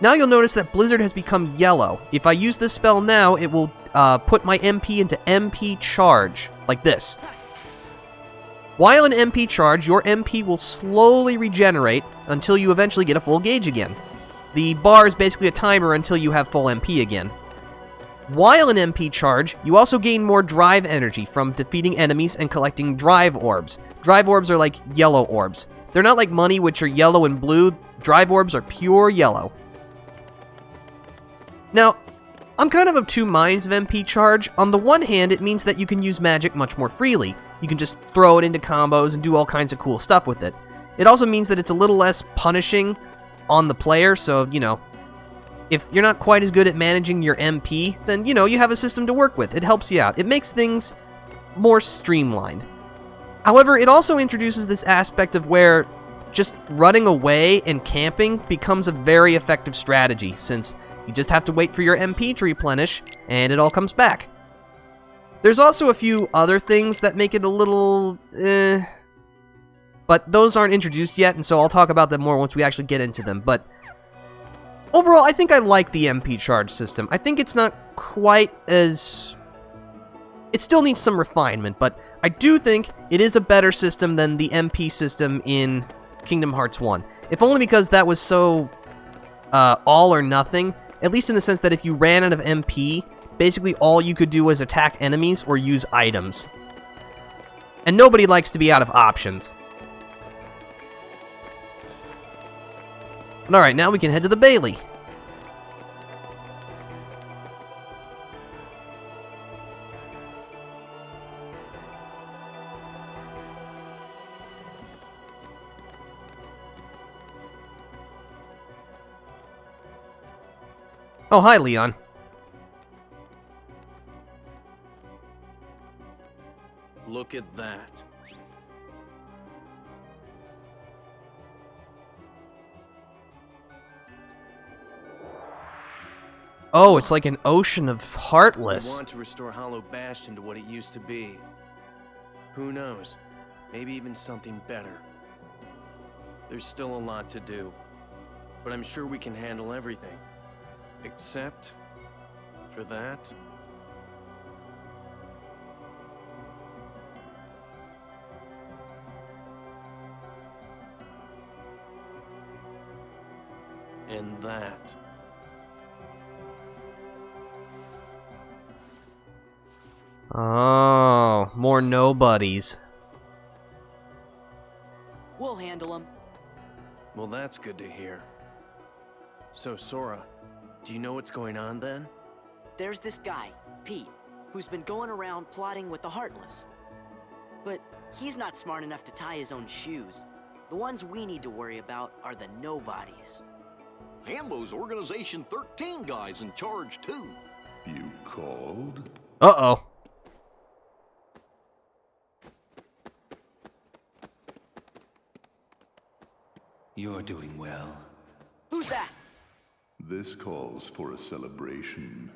Now you'll notice that Blizzard has become yellow. If I use this spell now, it will put my MP into MP charge, like this. While in MP charge, your MP will slowly regenerate until you eventually get a full gauge again. The bar is basically a timer until you have full MP again. While in MP charge, you also gain more drive energy from defeating enemies and collecting drive orbs. Drive orbs are like yellow orbs. They're not like money, which are yellow and blue. Drive orbs are pure yellow. Now, I'm kind of two minds of MP charge. On the one hand, it means that you can use magic much more freely. You can just throw it into combos and do all kinds of cool stuff with it. It also means that it's a little less punishing on the player, so, you know, if you're not quite as good at managing your MP, then, you know, you have a system to work with. It helps you out. It makes things more streamlined. However, it also introduces this aspect of where just running away and camping becomes a very effective strategy, since you just have to wait for your MP to replenish, and it all comes back. There's also a few other things that make it a little, but those aren't introduced yet, and so I'll talk about them more once we actually get into them, but overall, I think I like the MP charge system. I think it's not quite as... It still needs some refinement, but I do think it is a better system than the MP system in Kingdom Hearts 1. If only because that was so all or nothing, at least in the sense that if you ran out of MP, basically all you could do was attack enemies or use items. And nobody likes to be out of options. Alright, now we can head to the Bailey. Oh, hi, Leon. Look at that. Oh, it's like an ocean of Heartless. We want to restore Hollow Bastion to what it used to be. Who knows? Maybe even something better. There's still a lot to do, but I'm sure we can handle everything. Except for that. And that. Oh, more nobodies. We'll handle them. Well, that's good to hear. So, Sora, do you know what's going on then? There's this guy, Pete, who's been going around plotting with the Heartless. But he's not smart enough to tie his own shoes. The ones we need to worry about are the nobodies. And those Organization 13 guys in charge, too. You called? Uh-oh. You're doing well. Who's that? This calls for a celebration.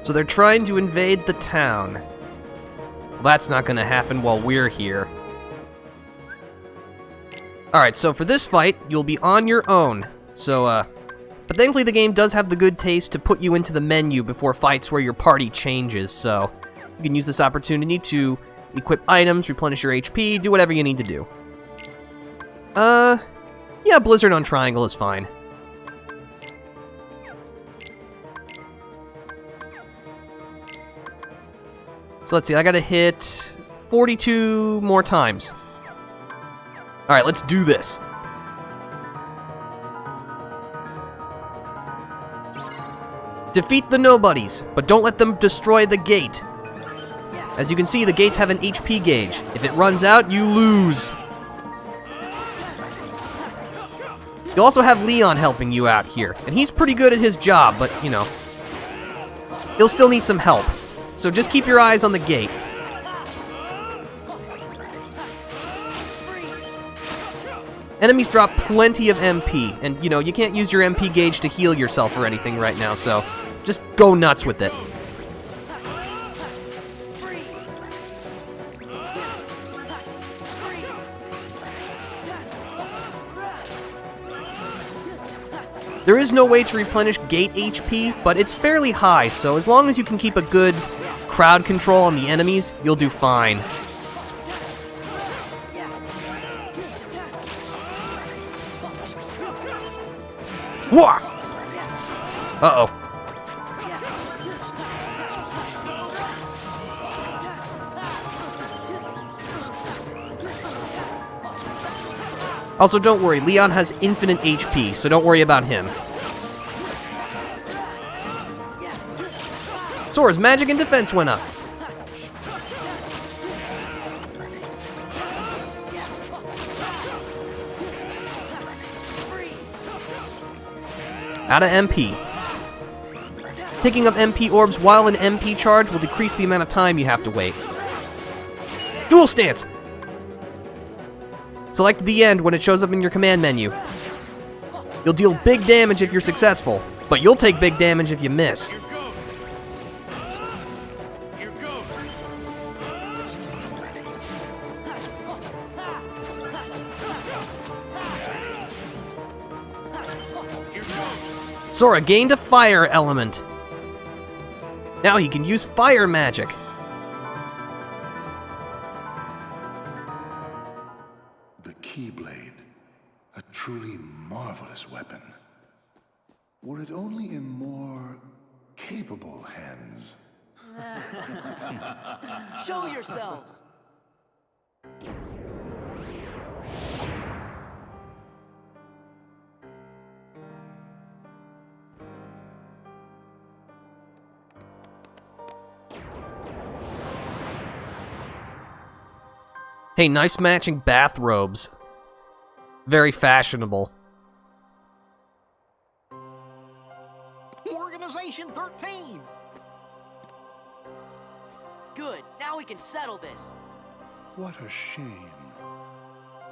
So they're trying to invade the town. Well, that's not gonna happen while we're here. Alright, so for this fight, you'll be on your own. So, but thankfully the game does have the good taste to put you into the menu before fights where your party changes, so you can use this opportunity to equip items, replenish your HP, do whatever you need to do. Yeah, Blizzard on Triangle is fine. So let's see, I gotta hit 42 more times. Alright, let's do this. Defeat the nobodies, but don't let them destroy the gate. As you can see, the gates have an HP gauge. If it runs out, you lose. You also have Leon helping you out here, and he's pretty good at his job, but, you know, he'll still need some help. So just keep your eyes on the gate. Enemies drop plenty of MP, and, you know, you can't use your MP gauge to heal yourself or anything right now, so just go nuts with it. There is no way to replenish gate HP, but it's fairly high, so as long as you can keep a good crowd control on the enemies, you'll do fine. Whoa! Uh-oh. Also, don't worry, Leon has infinite HP, so don't worry about him. Sora's magic and defense went up. Out of MP. Picking up MP orbs while in MP charge will decrease the amount of time you have to wait. Dual stance! Select the end when it shows up in your command menu. You'll deal big damage if you're successful, but you'll take big damage if you miss. Sora gained a fire element. Now he can use fire magic. The Keyblade, a truly marvelous weapon. Were it only in more capable hands. Show yourselves! Hey, nice matching bathrobes. Very fashionable. Organization 13! Good, now we can settle this. What a shame.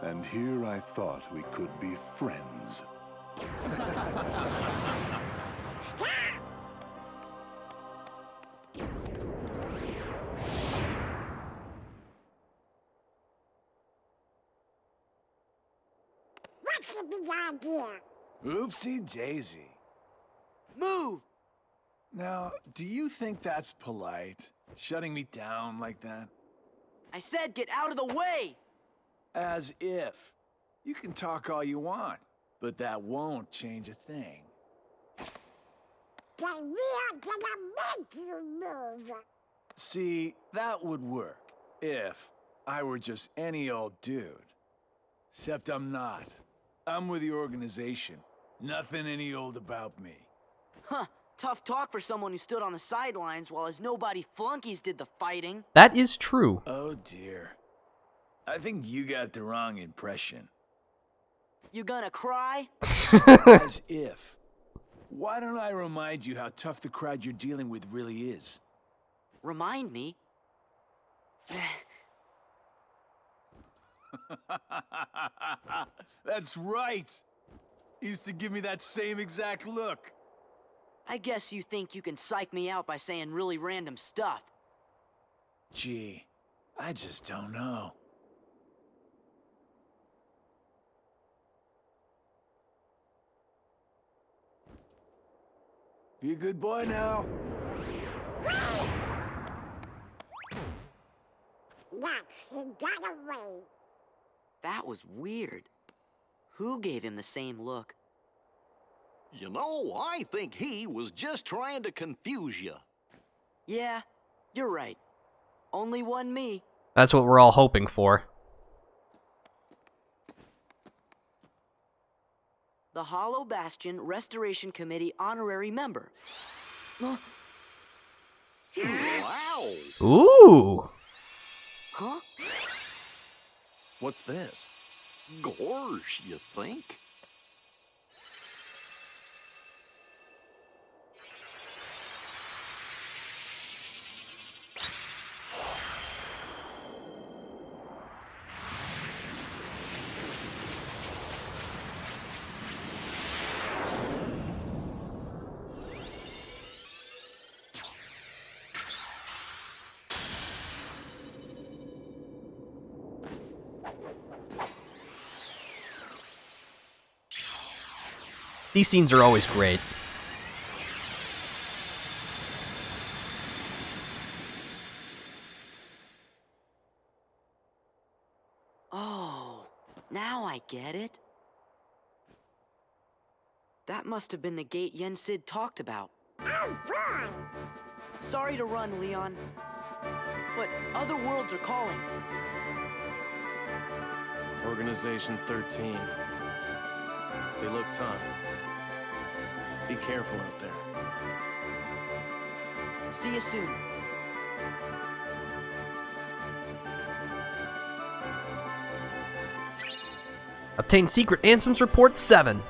And here I thought we could be friends. Stop! What's the big idea? Oopsie daisy. Move! Now, do you think that's polite? Shutting me down like that? I said get out of the way! As if. You can talk all you want, but that won't change a thing. Then we're gonna make you move. See, that would work if I were just any old dude. Except I'm not. I'm with the organization. Nothing any old about me. Huh, tough talk for someone who stood on the sidelines while his nobody flunkies did the fighting. That is true. Oh dear. I think you got the wrong impression. You gonna cry? As if. Why don't I remind you how tough the crowd you're dealing with really is? Remind me? That's right! Used to give me that same exact look. I guess you think you can psych me out by saying really random stuff. Gee, I just don't know. Be a good boy now. That's he got away. That was weird. Who gave him the same look? You know, I think he was just trying to confuse you. Yeah, you're right. Only one me. That's what we're all hoping for. The Hollow Bastion Restoration Committee honorary member. Wow! Ooh! Huh? What's this? Gorge, you think? These scenes are always great. Oh, now I get it. That must have been the gate Yen Sid talked about. Sorry to run, Leon. But other worlds are calling. Organization 13. They look tough. Be careful out there. See you soon. Obtain Secret Ansem's Report 7.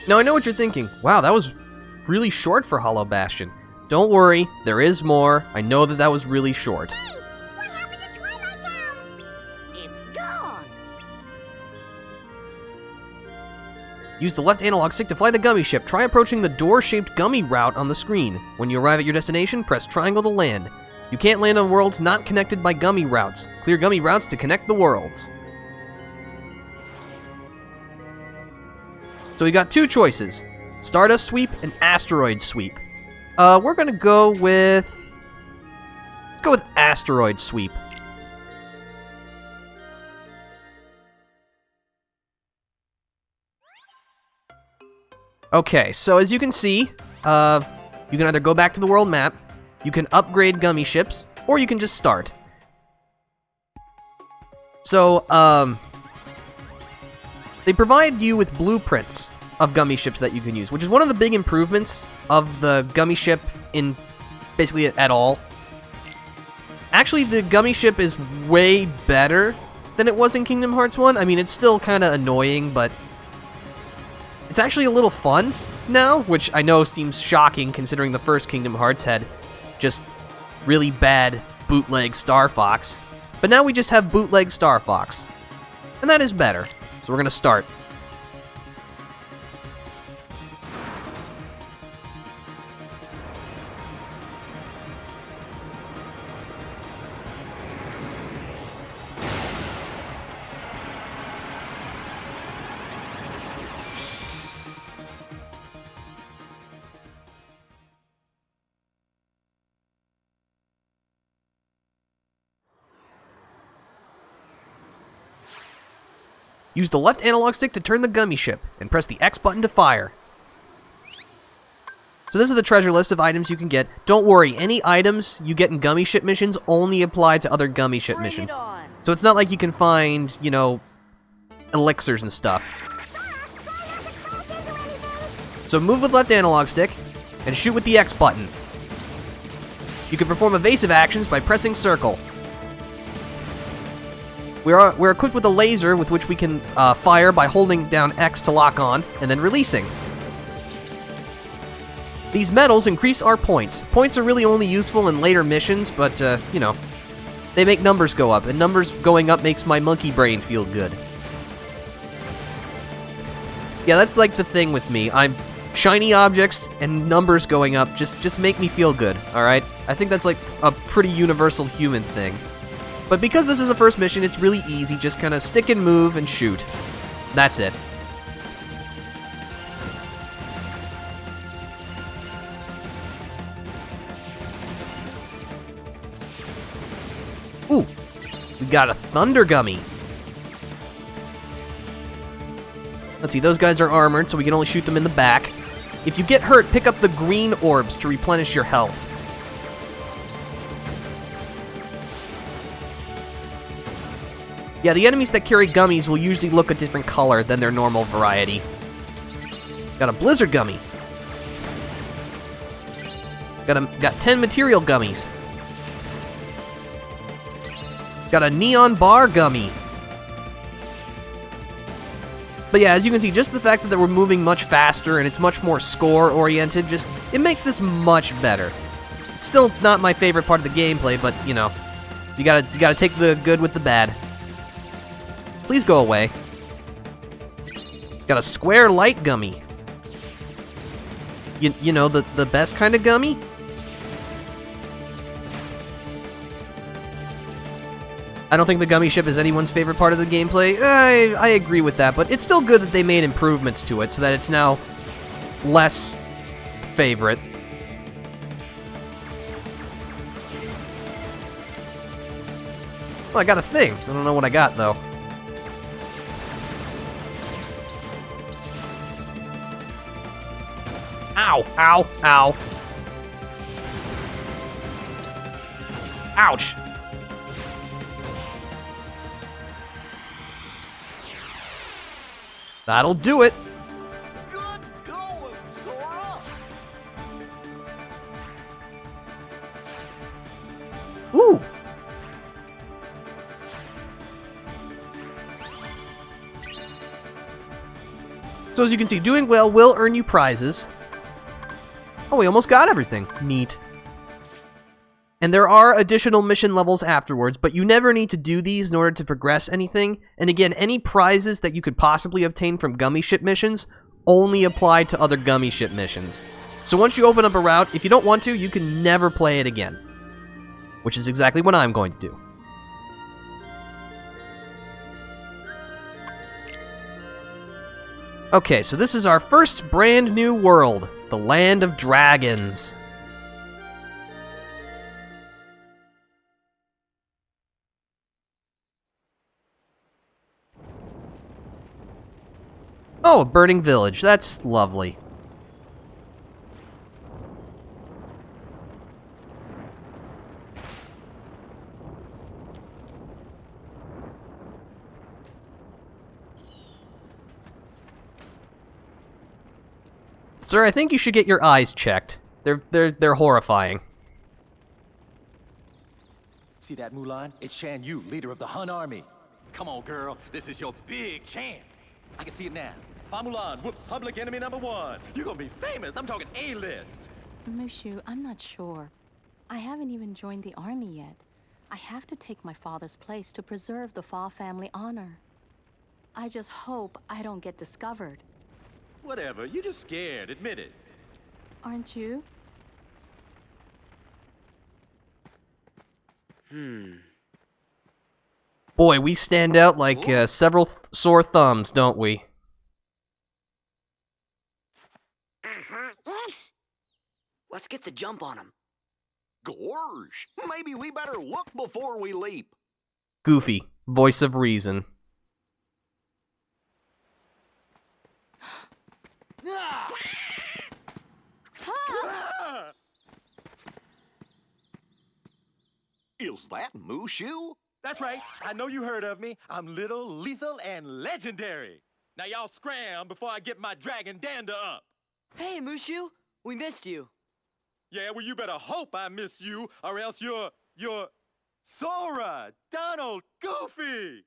Now I know what you're thinking. Wow, that was really short for Hollow Bastion. Don't worry, there is more. I know that was really short. Hey, what happened to Twilight Town? It's gone. Use the left analog stick to fly the gummy ship. Try approaching the door-shaped gummy route on the screen. When you arrive at your destination, press triangle to land. You can't land on worlds not connected by gummy routes. Clear gummy routes to connect the worlds. So we got two choices. Stardust Sweep and Asteroid Sweep. We're gonna go with... Let's go with Asteroid Sweep. Okay, so as you can see, you can either go back to the world map, you can upgrade gummy ships, or you can just start. So, they provide you with blueprints of gummy ships that you can use, which is one of the big improvements of the gummy ship in basically at all. Actually, the gummy ship is way better than it was in Kingdom Hearts 1. I mean, it's still kind of annoying, but it's actually a little fun now, which I know seems shocking considering the first Kingdom Hearts had just really bad bootleg Star Fox. But now we just have bootleg Star Fox, and that is better. So we're gonna start. Use the left analog stick to turn the gummy ship, and press the X button to fire. So this is the treasure list of items you can get. Don't worry, any items you get in gummy ship missions only apply to other gummy ship missions. So it's not like you can find, you know, elixirs and stuff. So move with left analog stick, and shoot with the X button. You can perform evasive actions by pressing circle. We're equipped with a laser with which we can fire by holding down X to lock on, and then releasing. These medals increase our points. Points are really only useful in later missions, but, you know, they make numbers go up, and numbers going up makes my monkey brain feel good. Yeah, that's like the thing with me. Shiny objects and numbers going up just make me feel good, alright? I think that's like a pretty universal human thing. But because this is the first mission, it's really easy. Just kind of stick and move and shoot. That's it. Ooh, we got a Thunder Gummy. Let's see, those guys are armored, so we can only shoot them in the back. If you get hurt, pick up the green orbs to replenish your health. Yeah, the enemies that carry gummies will usually look a different color than their normal variety. Got a blizzard gummy. Got 10 material gummies. Got a neon bar gummy. But yeah, as you can see, just the fact that we're moving much faster and it's much more score-oriented, it makes this much better. It's still not my favorite part of the gameplay, but, you know, you gotta take the good with the bad. Please go away. Got a square light gummy. You know, the best kind of gummy? I don't think the gummy ship is anyone's favorite part of the gameplay. I agree with that, but it's still good that they made improvements to it so that it's now less favorite. Well, I got a thing. I don't know what I got, though. Ow, ow, ow. Ouch. That'll do it. Good going, Sora. Ooh. So as you can see, doing well will earn you prizes. Oh, we almost got everything. Neat. And there are additional mission levels afterwards, but you never need to do these in order to progress anything. And again, any prizes that you could possibly obtain from gummy ship missions only apply to other gummy ship missions. So once you open up a route, if you don't want to, you can never play it again. Which is exactly what I'm going to do. Okay, so this is our first brand new world, the Land of Dragons. Oh, a burning village. That's lovely. Sir, I think you should get your eyes checked. They're horrifying. See that, Mulan? It's Shan Yu, leader of the Hun army. Come on, girl. This is your big chance. I can see it now. Fa Mulan whoops public enemy #1. You're gonna be famous. I'm talking A-list. Mushu, I'm not sure. I haven't even joined the army yet. I have to take my father's place to preserve the Fa family honor. I just hope I don't get discovered. Whatever. You're just scared. Admit it. Aren't you? Boy, we stand out like several sore thumbs, don't we? Yes. Let's get the jump on him. Gorge, maybe we better look before we leap. Goofy, voice of reason. Is that Mushu? That's right. I know you heard of me. I'm little, lethal, and legendary. Now y'all scram before I get my dragon dander up. Hey, Mushu, we missed you. Yeah, well, you better hope I miss you, or else you're Sora, Donald, Goofy.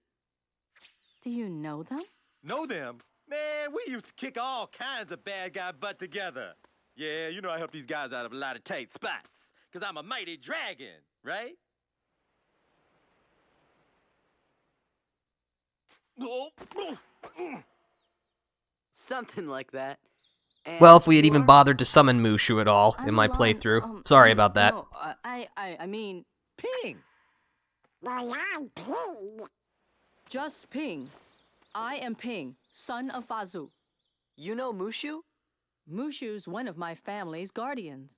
Do you know them? Know them? Man, we used to kick all kinds of bad guy butt together. Yeah, you know I help these guys out of a lot of tight spots, because I'm a mighty dragon, right? Something like that. And Well, if we had even bothered to summon Mushu at all in my playthrough. Sorry about that. No, I mean... Ping! Well, I'm Ping. Just Ping. I am Ping, son of Fazu. You know Mushu? Mushu's one of my family's guardians.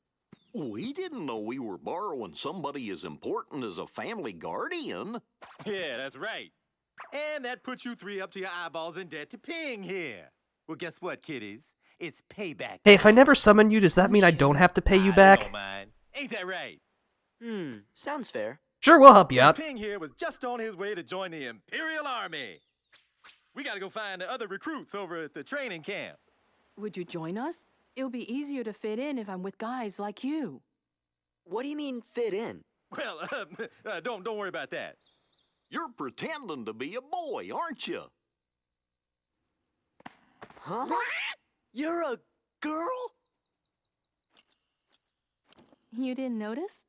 We didn't know we were borrowing somebody as important as a family guardian. Yeah, that's right. And that puts you three up to your eyeballs in debt to Ping here. Well, guess what, kiddies? It's payback. Hey, if I never summon you, does that mean I don't have to pay you I back? don't mind. Ain't that right? Sounds fair. Sure, we'll help you out. Ping here was just on his way to join the Imperial Army. We gotta go find the other recruits over at the training camp. Would you join us? It'll be easier to fit in if I'm with guys like you. What do you mean, fit in? Well, don't worry about that. You're pretending to be a boy, aren't you? Huh? You're a girl? You didn't notice?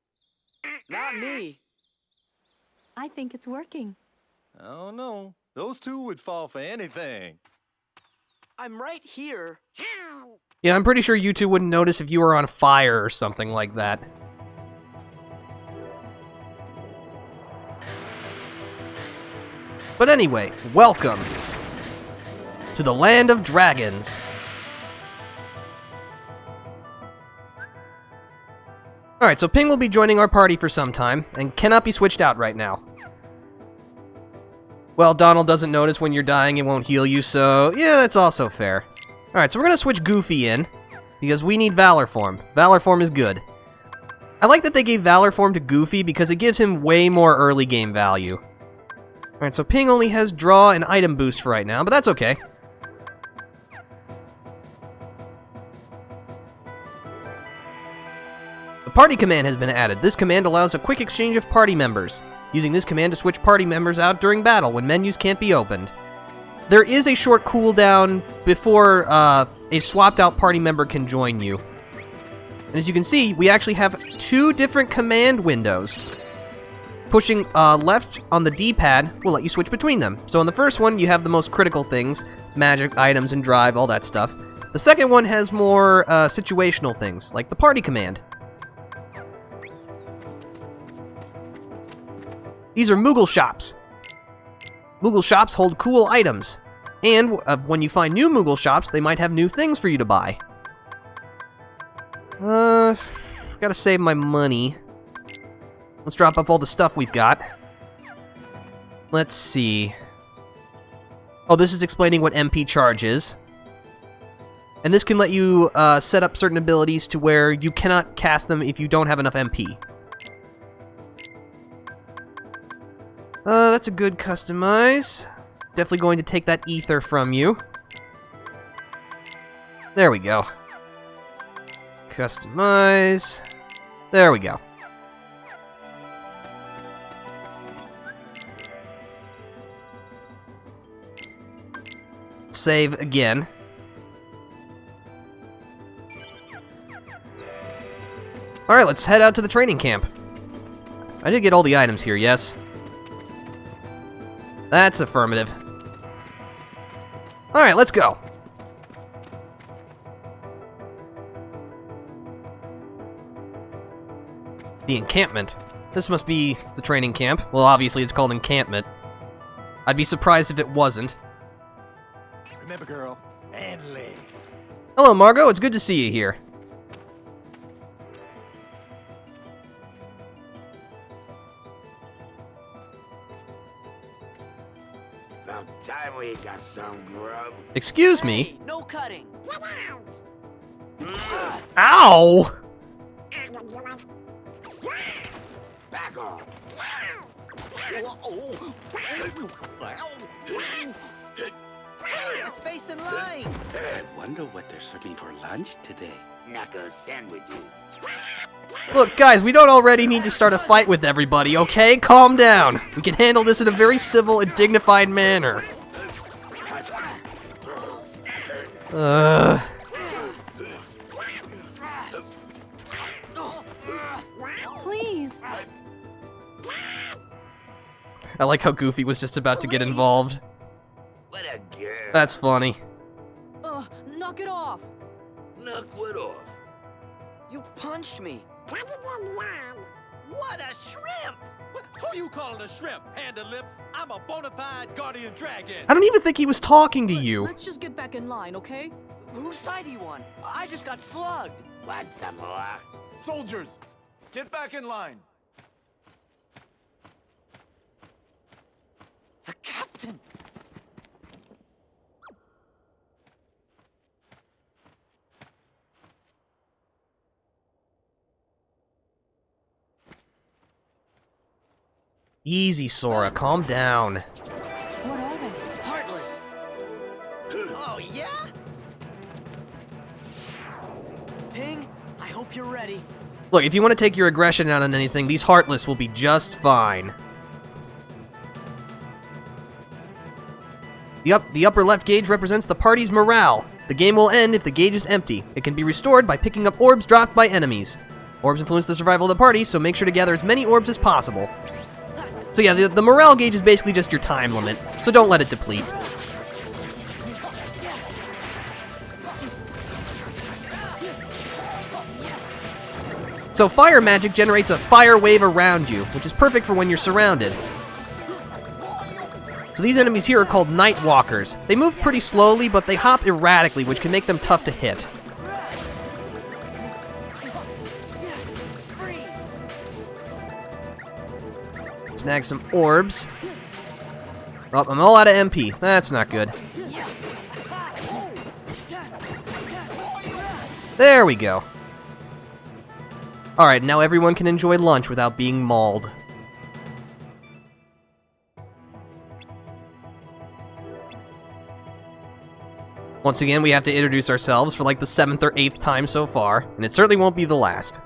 Not me. I think it's working. I don't know. Those two would fall for anything. I'm right here. Yeah, I'm pretty sure you two wouldn't notice if you were on fire or something like that. But anyway, welcome to the land of dragons. Alright, so Ping will be joining our party for some time, and cannot be switched out right now. Well, Donald doesn't notice when you're dying, it won't heal you, so yeah, that's also fair. Alright, so we're gonna switch Goofy in, because we need Valor Form. Valor Form is good. I like that they gave Valor Form to Goofy, because it gives him way more early game value. Alright, so Ping only has Draw and Item Boost for right now, but that's okay. The Party command has been added. This command allows a quick exchange of party members. Using this command to switch party members out during battle when menus can't be opened. There is a short cooldown before a swapped out party member can join you. And as you can see, we actually have two different command windows. Pushing left on the D-pad will let you switch between them. So on the first one, you have the most critical things, magic, items, and drive, all that stuff. The second one has more situational things, like the party command. These are Moogle shops. Moogle shops hold cool items. And when you find new Moogle shops, they might have new things for you to buy. Gotta save my money. Let's drop off all the stuff we've got. Let's see. Oh, this is explaining what MP charge is. And this can let you set up certain abilities to where you cannot cast them if you don't have enough MP. That's a good customize. Definitely going to take that ether from you. There we go. Customize. There we go. Save again. Alright, let's head out to the training camp. I did get all the items here, yes? That's affirmative. Alright, let's go. The encampment. This must be the training camp. Well, obviously it's called encampment. I'd be surprised if it wasn't. Remember, girl, and Lee. Hello, Margot. It's good to see you here. About time we got some grub. Excuse me? Hey, no cutting. Ow! Back off. A space in line. I wonder what they're serving for lunch today. Knuckle sandwiches. Look, guys, we don't already need to start a fight with everybody, okay? Calm down. We can handle this in a very civil and dignified manner. Please. I like how Goofy was just about to get involved. What a girl. That's funny. Knock it off. Knock what off? You punched me. What a shrimp! Who you calling a shrimp, Panda Lips? I'm a bona fide guardian dragon. I don't even think he was talking to you. Let's just get back in line, okay? Whose side are you on? I just got slugged. Want some more? Soldiers, get back in line. The captain. Easy, Sora. Calm down. What are they? Heartless! Oh, yeah? Ping, I hope you're ready. Look, if you want to take your aggression out on anything, these Heartless will be just fine. The upper left gauge represents the party's morale. The game will end if the gauge is empty. It can be restored by picking up orbs dropped by enemies. Orbs influence the survival of the party, so make sure to gather as many orbs as possible. So yeah, the morale gauge is basically just your time limit, so don't let it deplete. So fire magic generates a fire wave around you, which is perfect for when you're surrounded. So these enemies here are called Night Walkers. They move pretty slowly, but they hop erratically, which can make them tough to hit. Snag some orbs. Oh, I'm all out of MP. That's not good. There we go. Alright, now everyone can enjoy lunch without being mauled. Once again, we have to introduce ourselves for like the 7th or 8th time so far, and it certainly won't be the last.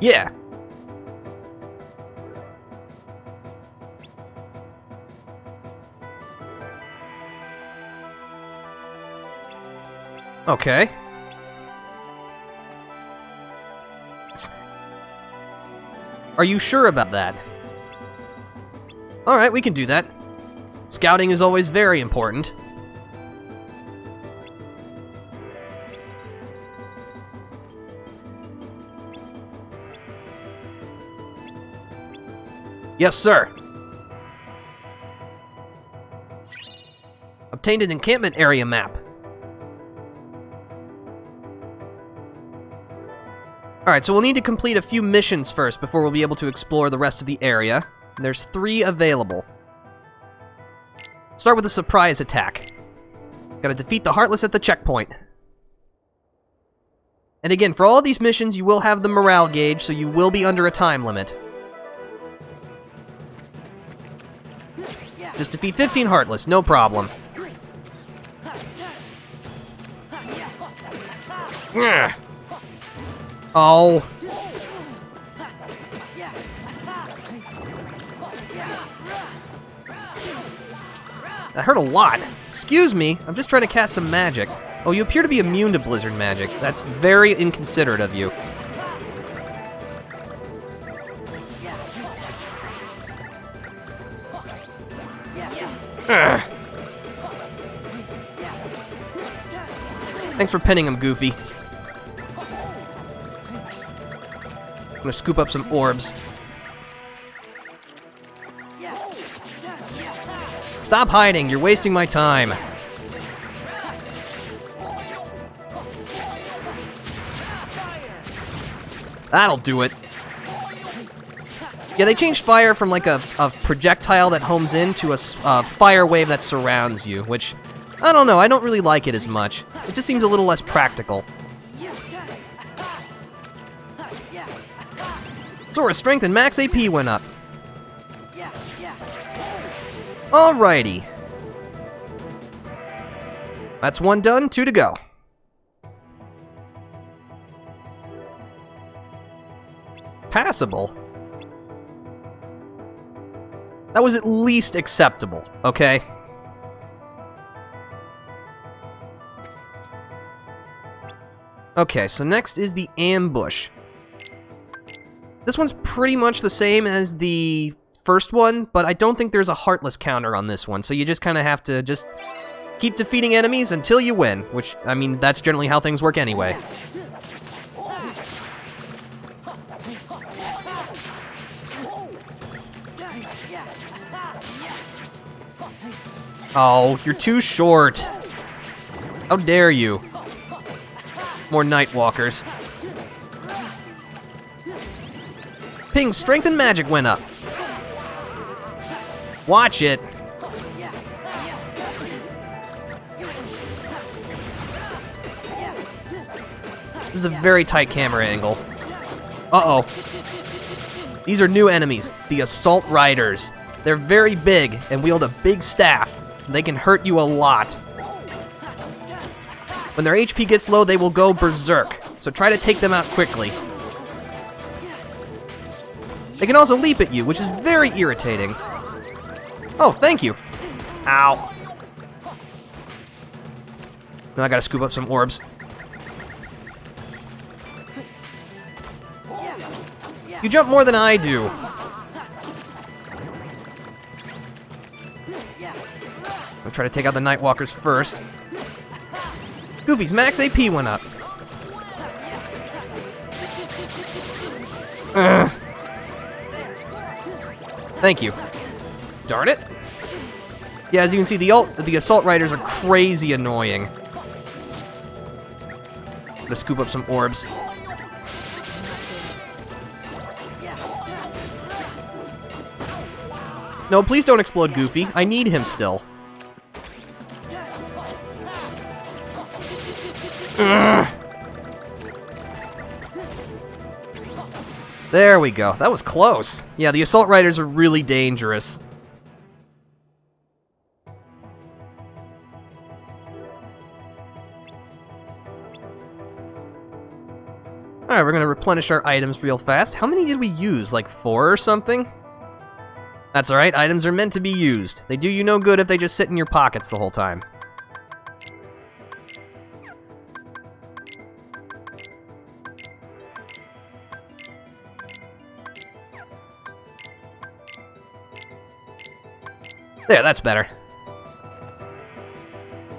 Yeah. Okay. Are you sure about that? Alright, we can do that. Scouting is always very important. Yes, sir. Obtained an encampment area map. Alright, so we'll need to complete a few missions first before we'll be able to explore the rest of the area. There's 3 available. Start with a surprise attack. Gotta defeat the Heartless at the checkpoint. And again, for all these missions, you will have the morale gauge, so you will be under a time limit. Just defeat 15 Heartless, no problem. Ugh. Oh. That hurt a lot. Excuse me, I'm just trying to cast some magic. Oh, you appear to be immune to blizzard magic. That's very inconsiderate of you. Ugh. Thanks for pinning him, Goofy. I'm gonna scoop up some orbs. Stop hiding, you're wasting my time. That'll do it. Yeah, they changed fire from like a projectile that homes in to a fire wave that surrounds you, which, I don't know, I don't really like it as much. It just seems a little less practical. Sora's strength and max AP went up. Alrighty. That's 1 done, 2 to go. Passable? That was at least acceptable, okay? Okay, so next is the ambush. This one's pretty much the same as the first one, but I don't think there's a Heartless counter on this one, so you just kind of have to just keep defeating enemies until you win, which, I mean, that's generally how things work anyway. Oh, you're too short. How dare you? More Nightwalkers. Ping's strength and magic went up. Watch it. This is a very tight camera angle. Uh-oh. These are new enemies, the Assault Riders. They're very big and wield a big staff. They can hurt you a lot. When their HP gets low, they will go berserk, so try to take them out quickly. They can also leap at you, which is very irritating. Oh, thank you. Ow. Now I gotta scoop up some orbs. You jump more than I do. I'll try to take out the Nightwalkers first. Goofy's max AP went up. Thank you. Darn it. Yeah, as you can see, the Assault Riders are crazy annoying. Let's scoop up some orbs. No, please don't explode Goofy. I need him still. Ugh. There we go. That was close. Yeah, the Assault Riders are really dangerous. Alright, we're gonna replenish our items real fast. How many did we use? Like 4 or something? That's alright, items are meant to be used. They do you no good if they just sit in your pockets the whole time. There, that's better.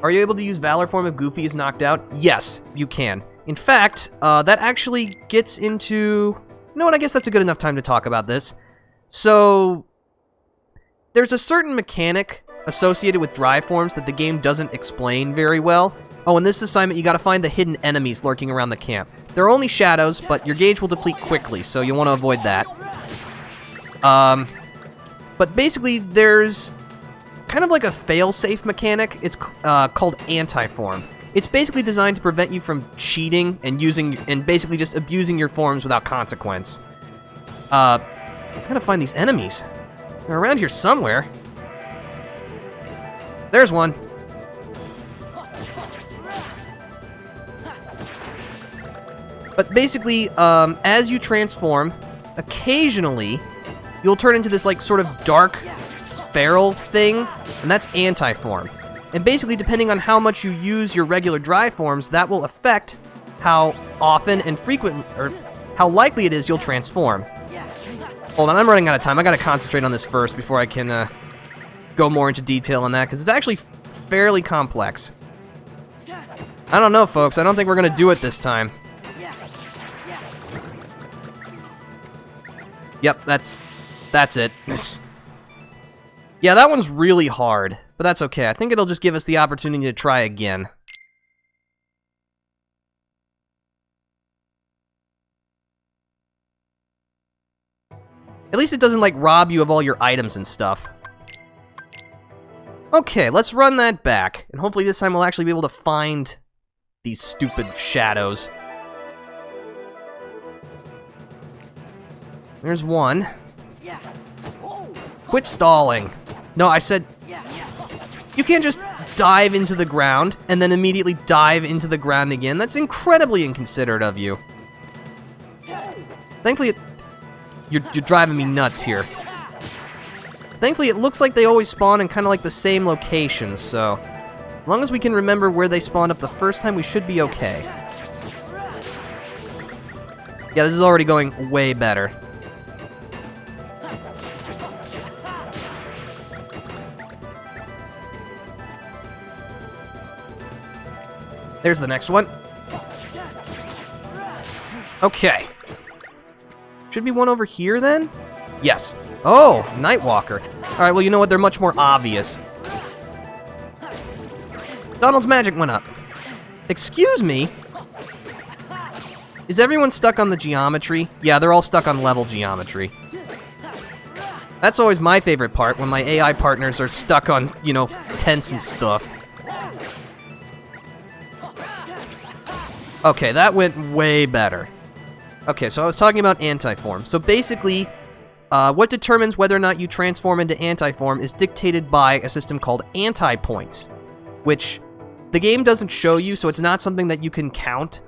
Are you able to use Valor Form if Goofy is knocked out? Yes, you can. In fact, that actually gets into... You know what, I guess that's a good enough time to talk about this. So... There's a certain mechanic associated with drive forms that the game doesn't explain very well. Oh, in this assignment, you gotta find the hidden enemies lurking around the camp. They're only shadows, but your gauge will deplete quickly, so you want to avoid that. But basically, there's kind of like a fail-safe mechanic. It's called anti-form. It's basically designed to prevent you from cheating and basically just abusing your forms without consequence. I gotta find these enemies. They're around here somewhere. There's one. But basically, as you transform, occasionally, you'll turn into this, like, sort of dark, feral thing, and that's anti-form. And basically, depending on how much you use your regular drive forms, that will affect how often and frequent, or how likely it is you'll transform. Hold on, I'm running out of time. I gotta concentrate on this first before I can go more into detail on that, because it's actually fairly complex. I don't know, folks. I don't think we're gonna do it this time. Yep, that's it. Yeah, that one's really hard, but that's okay. I think it'll just give us the opportunity to try again. At least it doesn't, like, rob you of all your items and stuff. Okay, let's run that back, and hopefully this time we'll actually be able to find these stupid shadows. There's one. Quit stalling. No, I said... You can't just dive into the ground and then immediately dive into the ground again. That's incredibly inconsiderate of you. Thankfully, you're driving me nuts here. Thankfully, it looks like they always spawn in kind of like the same locations, so... As long as we can remember where they spawned up the first time, we should be okay. Yeah, this is already going way better. There's the next one. Okay. Should be one over here, then? Yes. Oh, Nightwalker. Alright, well, you know what? They're much more obvious. Donald's magic went up. Excuse me? Is everyone stuck on the geometry? Yeah, they're all stuck on level geometry. That's always my favorite part, when my AI partners are stuck on, you know, tents and stuff. Okay, that went way better. Okay, so I was talking about anti-form. So basically, what determines whether or not you transform into anti-form is dictated by a system called anti-points, which the game doesn't show you, so it's not something that you can count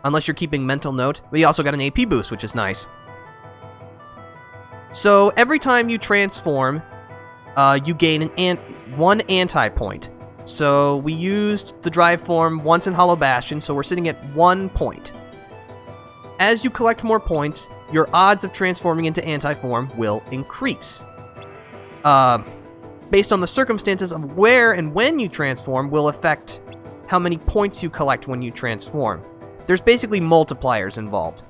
unless you're keeping mental note. But you also got an AP boost, which is nice. So every time you transform, you gain one anti-point. So we used the drive form once in Hollow Bastion, so we're sitting at 1 point. As you collect more points, your odds of transforming into anti-form will increase. Based on the circumstances of where and when you transform will affect how many points you collect when you transform. There's basically multipliers involved.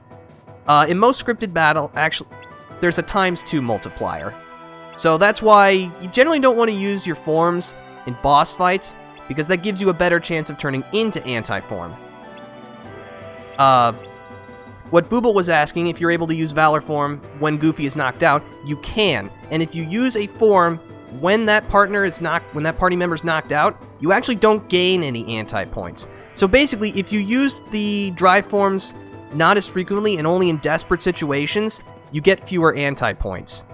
In most scripted battle, actually, there's a ×2 multiplier. So that's why you generally don't want to use your forms in boss fights, because that gives you a better chance of turning into anti-form. What Booble was asking, if you're able to use Valor form when Goofy is knocked out, you can. And if you use a form when that party member is knocked out, you actually don't gain any anti-points. So basically, if you use the drive forms not as frequently and only in desperate situations, you get fewer anti-points.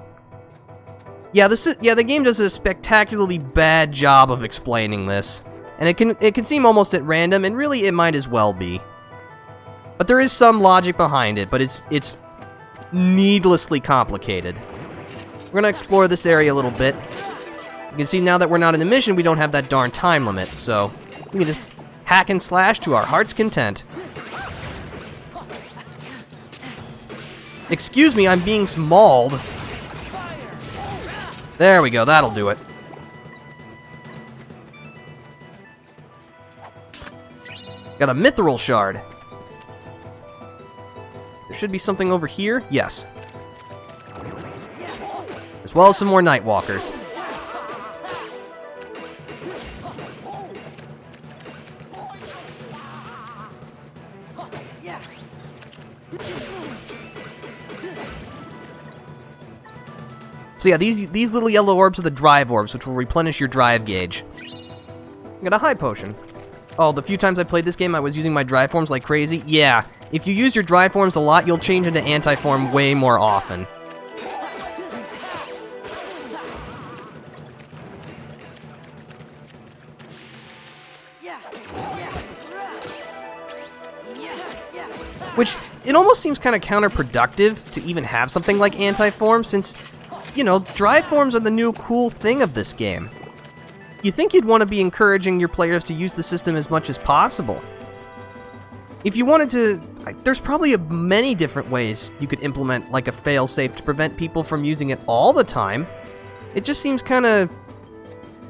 Yeah, the game does a spectacularly bad job of explaining this, and it can seem almost at random, and really it might as well be. But there is some logic behind it, but it's needlessly complicated. We're gonna explore this area a little bit. You can see now that we're not in a mission, we don't have that darn time limit, so we can just hack and slash to our heart's content. Excuse me, I'm being mauled. There we go, that'll do it. Got a mithril shard. There should be something over here. Yes. As well as some more Nightwalkers. So yeah, these little yellow orbs are the drive orbs, which will replenish your drive gauge. I got a high potion. Oh, the few times I played this game, I was using my drive forms like crazy. Yeah, if you use your drive forms a lot, you'll change into anti-form way more often. Which, it almost seems kind of counterproductive to even have something like anti-form, since, you know, drive forms are the new cool thing of this game. You think you'd want to be encouraging your players to use the system as much as possible. If you wanted to, there's probably many different ways you could implement like a failsafe to prevent people from using it all the time. It just seems kind of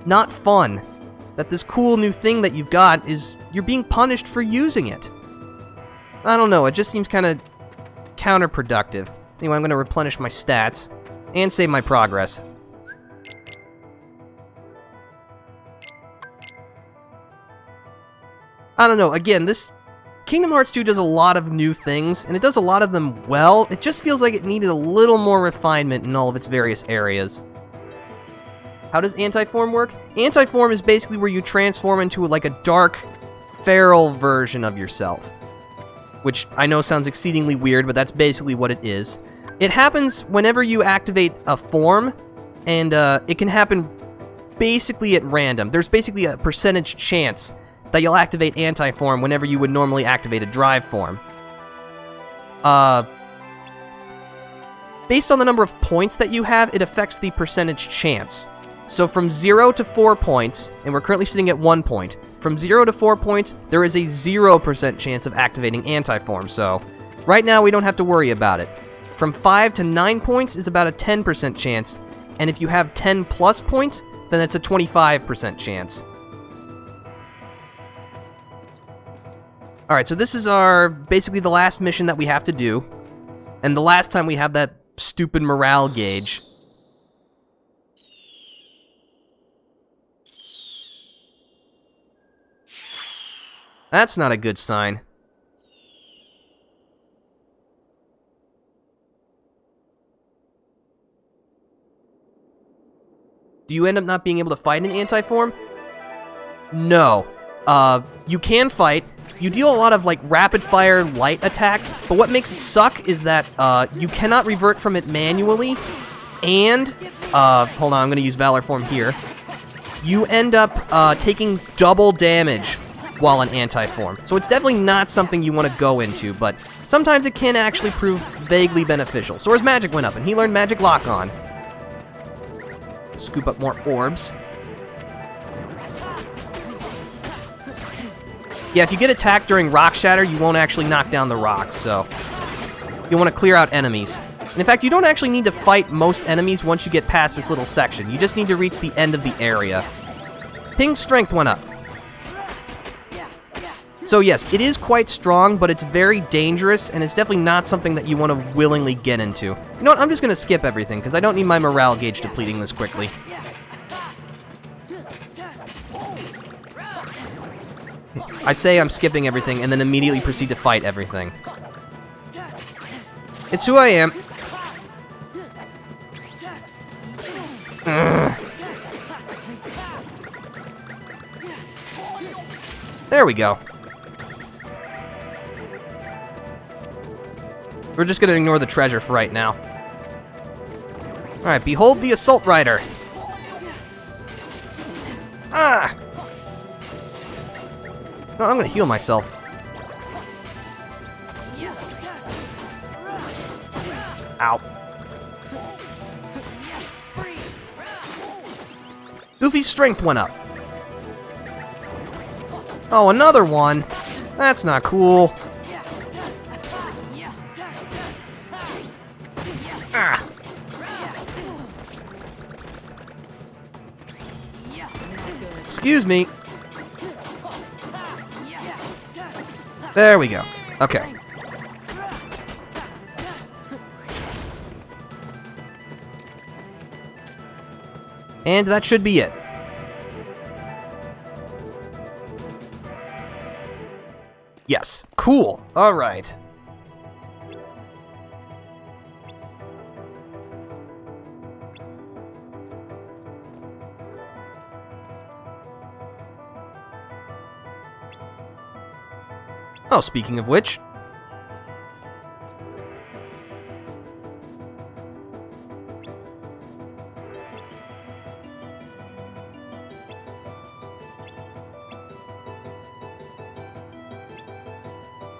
not fun that this cool new thing that you've got is you're being punished for using it. I don't know, it just seems kind of counterproductive. Anyway, I'm going to replenish my stats and save my progress. I don't know, again, this Kingdom Hearts 2 does a lot of new things, and it does a lot of them well. It just feels like it needed a little more refinement in all of its various areas. How does anti-form work? Anti-form is basically where you transform into like a dark, feral version of yourself. Which I know sounds exceedingly weird, but that's basically what it is. It happens whenever you activate a form, and it can happen basically at random. There's basically a percentage chance that you'll activate anti-form whenever you would normally activate a drive form. Based on the number of points that you have, it affects the percentage chance. So from 0 to 4 points, and we're currently sitting at 1 point, from 0 to 4 points, there is a 0% chance of activating anti-form, so right now we don't have to worry about it. From 5 to 9 points is about a 10% chance, and if you have 10 plus points, then it's a 25% chance. Alright, so this is basically the last mission that we have to do, and the last time we have that stupid morale gauge. That's not a good sign. Do you end up not being able to fight in anti-form? No. You can fight. You deal a lot of, like, rapid-fire light attacks, but what makes it suck is that, you cannot revert from it manually, and, hold on, I'm gonna use Valor Form here. You end up, taking double damage while in anti-form. So it's definitely not something you want to go into, but sometimes it can actually prove vaguely beneficial. Sora's magic went up, and he learned Magic Lock-On. Scoop up more orbs. Yeah, if you get attacked during Rock Shatter, you won't actually knock down the rocks, so you want to clear out enemies. And in fact, you don't actually need to fight most enemies once you get past this little section. You just need to reach the end of the area. Ping's strength went up. So yes, it is quite strong, but it's very dangerous, and it's definitely not something that you want to willingly get into. You know what, I'm just going to skip everything, because I don't need my morale gauge depleting this quickly. I say I'm skipping everything, and then immediately proceed to fight everything. It's who I am. There we go. We're just gonna ignore the treasure for right now. Alright, behold the Assault Rider. Ah! No, I'm gonna heal myself. Ow. Goofy's strength went up. Oh, another one? That's not cool. Ah. Excuse me. There we go. Okay. And that should be it. Yes. Cool. All right. Oh, speaking of which...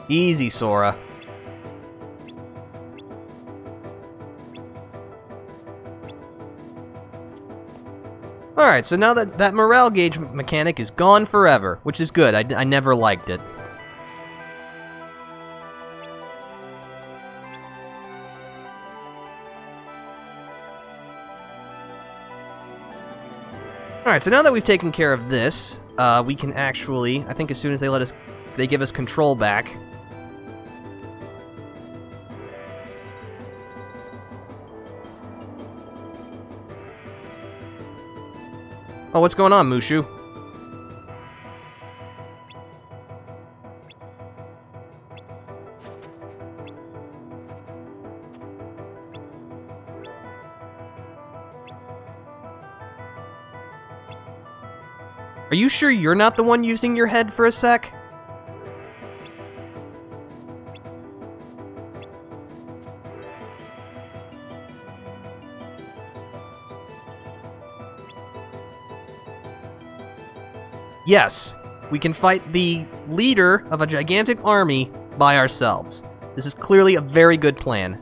Easy, Sora. Alright, so now that morale gauge mechanic is gone forever, which is good. I never liked it. Alright, so now that we've taken care of this, we can actually, I think as soon as they give us control back. Oh, what's going on, Mushu? Are you sure you're not the one using your head for a sec? Yes, we can fight the leader of a gigantic army by ourselves. This is clearly a very good plan.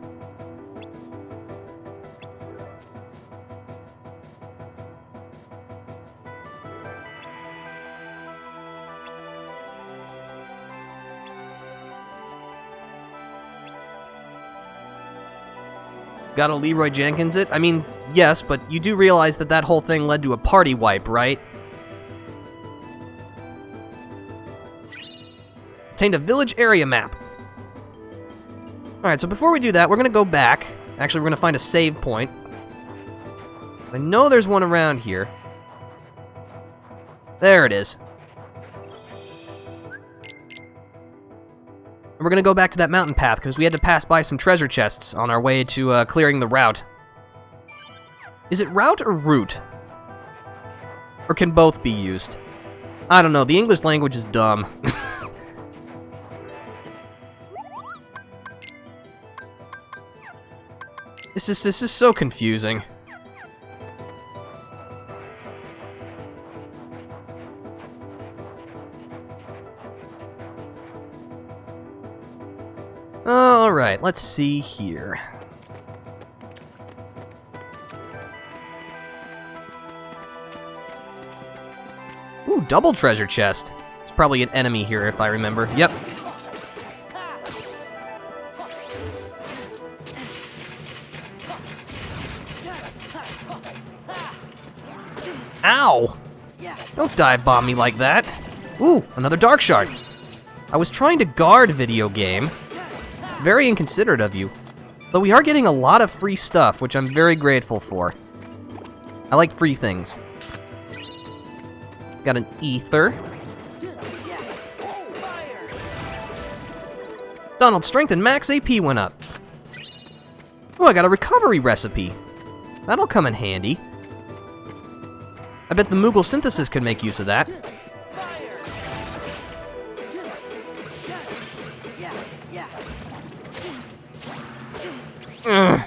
Gotta Leroy Jenkins it? I mean, yes, but you do realize that whole thing led to a party wipe, right? Obtained a village area map. Alright, so before we do that, we're gonna go back. Actually, we're gonna find a save point. I know there's one around here. There it is. And we're gonna go back to that mountain path, because we had to pass by some treasure chests on our way to clearing the route. Is it route or route? Or can both be used? I don't know, the English language is dumb. This is so confusing. Alright, let's see here. Ooh, double treasure chest. There's probably an enemy here if I remember. Yep. Ow! Don't dive bomb me like that. Ooh, another dark shard. I was trying to guard, video game. It's very inconsiderate of you. Though we are getting a lot of free stuff, which I'm very grateful for. I like free things. Got an ether. Donald's strength and max AP went up. Oh, I got a recovery recipe. That'll come in handy. I bet the Moogle synthesis could make use of that. Ugh.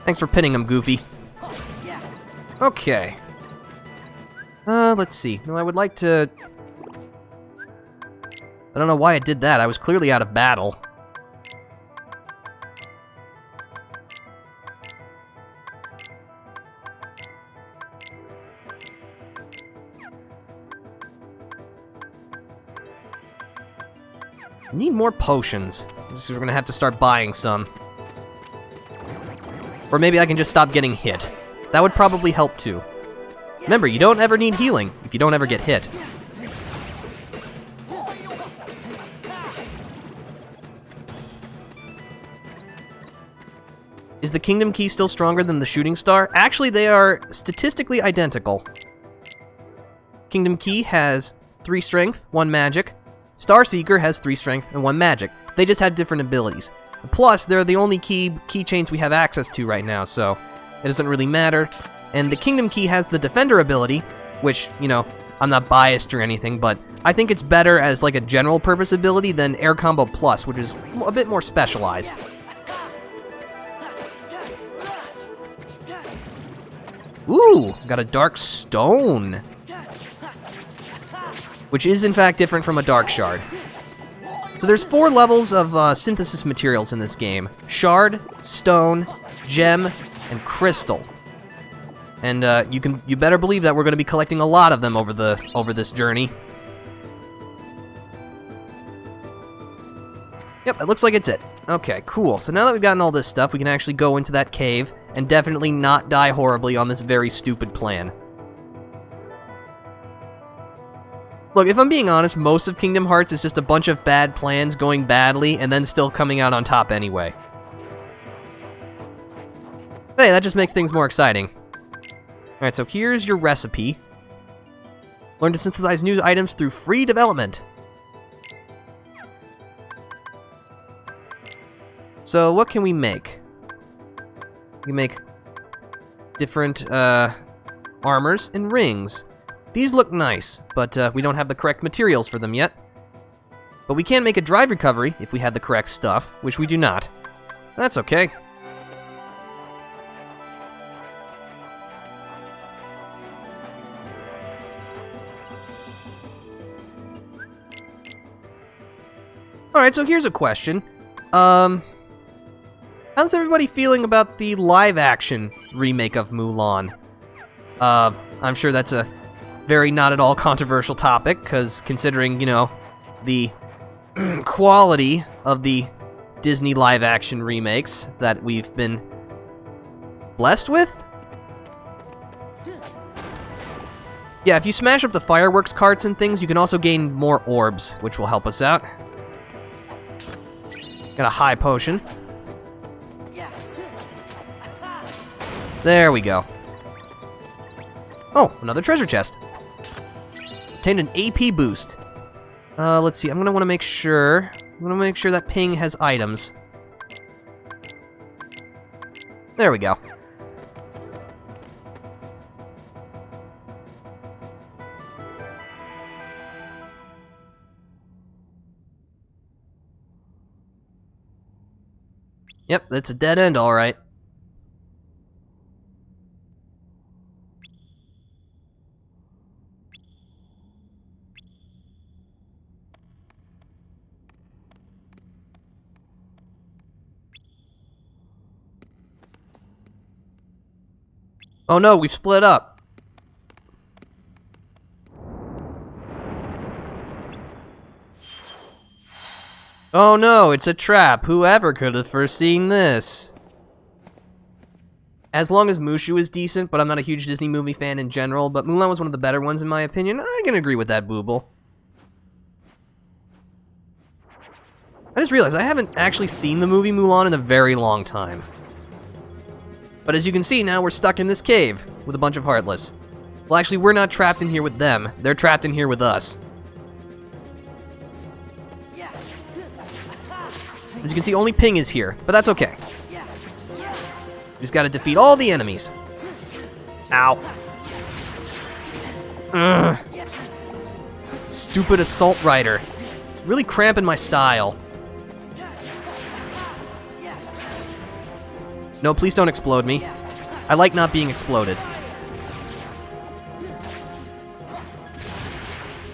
Thanks for pinning him, Goofy. Okay. Let's see. No, I would like to... I don't know why I did that. I was clearly out of battle. I need more potions. So we're gonna have to start buying some. Or maybe I can just stop getting hit. That would probably help too. Remember, you don't ever need healing if you don't ever get hit. Is the Kingdom Key still stronger than the Shooting Star? Actually, they are statistically identical. Kingdom Key has 3 strength, 1 magic. Star Seeker has 3 strength and 1 magic. They just have different abilities. Plus, they're the only keychains we have access to right now, so it doesn't really matter. And the Kingdom Key has the Defender ability, which, you know, I'm not biased or anything, but I think it's better as like a general purpose ability than Air Combo Plus, which is a bit more specialized. Ooh, got a Dark Stone. Which is in fact different from a Dark Shard. So there's 4 levels of synthesis materials in this game. Shard, Stone, Gem, and Crystal. And you better believe that we're going to be collecting a lot of them over this journey. Yep, it looks like it's it. Okay, cool. So now that we've gotten all this stuff, we can actually go into that cave and definitely not die horribly on this very stupid plan. Look, if I'm being honest, most of Kingdom Hearts is just a bunch of bad plans going badly and then still coming out on top anyway. Hey, that just makes things more exciting. Alright, so here's your recipe. Learn to synthesize new items through free development. So, what can we make? We can make different armors and rings. These look nice, but we don't have the correct materials for them yet. But we can make a drive recovery if we had the correct stuff, which we do not. That's okay. Alright, so here's a question. How's everybody feeling about the live-action remake of Mulan? I'm sure that's a very not at all controversial topic, because considering, you know, the quality of the Disney live-action remakes that we've been blessed with? Yeah, if you smash up the fireworks carts and things, you can also gain more orbs, which will help us out. Got a high potion. There we go. Oh, another treasure chest. Obtained an AP boost. Let's see. I'm gonna want to make sure. That ping has items. There we go. Yep, that's a dead end, alright. Oh no, we've split up. Oh no, it's a trap. Whoever could have foreseen this? As long as Mushu is decent, but I'm not a huge Disney movie fan in general, but Mulan was one of the better ones in my opinion. I can agree with that, Booble. I just realized I haven't actually seen the movie Mulan in a very long time. But as you can see, now we're stuck in this cave with a bunch of Heartless. Well, actually, we're not trapped in here with them. They're trapped in here with us. As you can see, only Ping is here, but that's okay. We just gotta defeat all the enemies. Ow. Ugh. Stupid Assault Rider. It's really cramping my style. No, please don't explode me. I like not being exploded.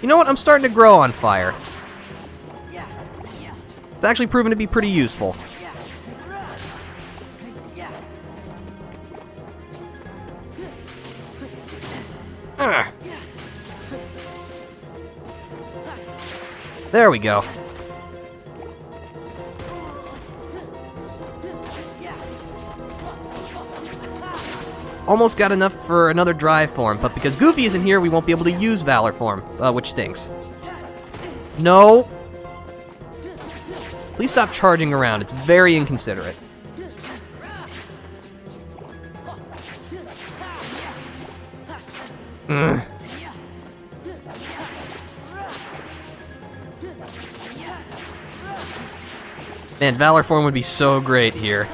You know what? I'm starting to grow on fire. It's actually proven to be pretty useful. Ugh. There we go. Almost got enough for another drive form, but because Goofy isn't here, we won't be able to use Valor form, which stinks. No! Please stop charging around, it's very inconsiderate. Ugh. Man, Valor form would be so great here.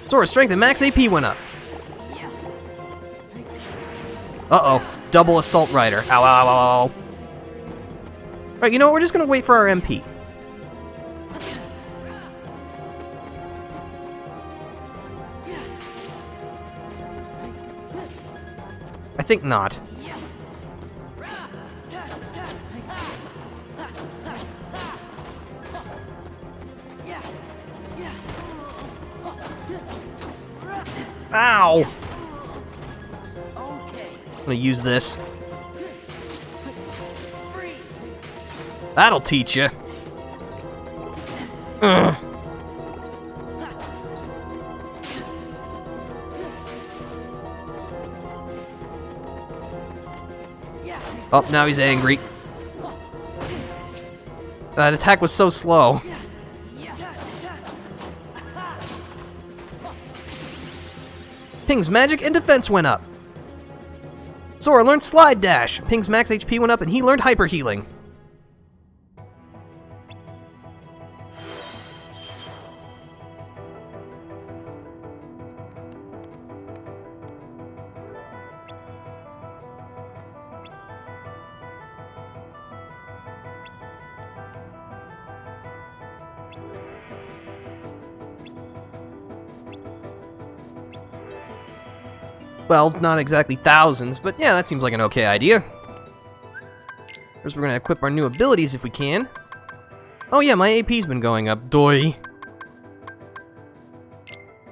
Sora's strength and max AP went up. Uh-oh. Double Assault Rider. Ow, ow, ow, ow, ow. Alright, you know what? We're just gonna wait for our MP. I think not. Ow! I'm gonna use this. That'll teach you. Ugh. Oh, now he's angry. That attack was so slow. Ping's magic and defense went up. Sora learned Slide Dash. Ping's max HP went up and he learned Hyper Healing. Well, not exactly thousands, but yeah, that seems like an okay idea. First, we're gonna equip our new abilities if we can. Oh yeah, my AP's been going up. Doi.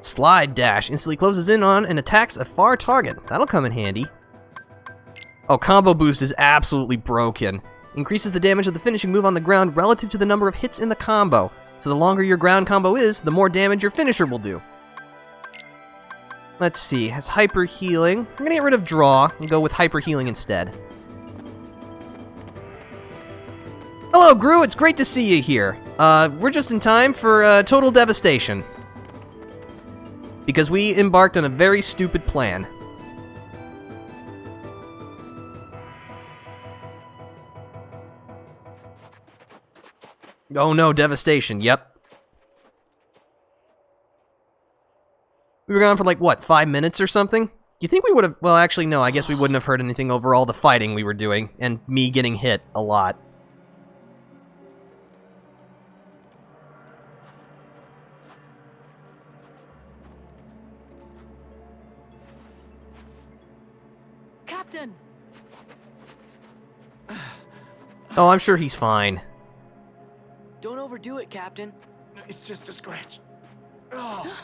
Slide Dash instantly closes in on and attacks a far target. That'll come in handy. Oh, Combo Boost is absolutely broken. Increases the damage of the finishing move on the ground relative to the number of hits in the combo. So the longer your ground combo is, the more damage your finisher will do. Let's see, has Hyper Healing. I'm gonna get rid of Draw and go with Hyper Healing instead. Hello, Gru, it's great to see you here. We're just in time for Total Devastation. Because we embarked on a very stupid plan. Oh no, devastation, yep. We were gone for like, what, 5 minutes or something? You think we would have... Well, actually, no, I guess we wouldn't have heard anything over all the fighting we were doing, and me getting hit a lot. Captain! Oh, I'm sure he's fine. Don't overdo it, Captain. It's just a scratch.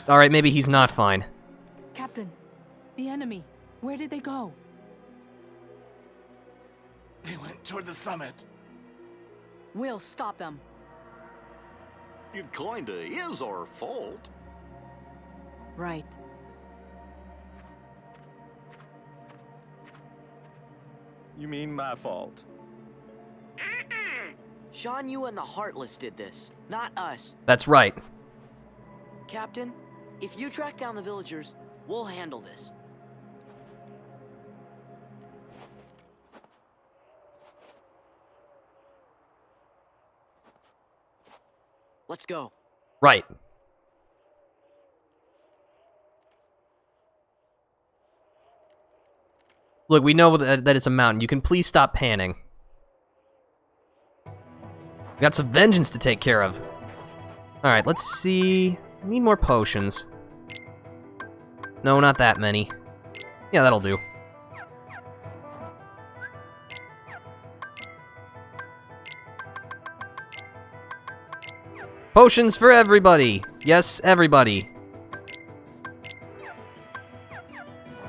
Alright, maybe he's not fine. Captain, the enemy, where did they go? They went toward the summit. We'll stop them. It kinda is our fault. Right. You mean my fault? Shan Yu and the Heartless did this, not us. That's right. Captain, if you track down the villagers, we'll handle this. Let's go. Right. Look, we know that it's a mountain. You can please stop panning. We got some vengeance to take care of. Alright, let's see... I need more potions. No, not that many. Yeah, that'll do. Potions for everybody! Yes, everybody.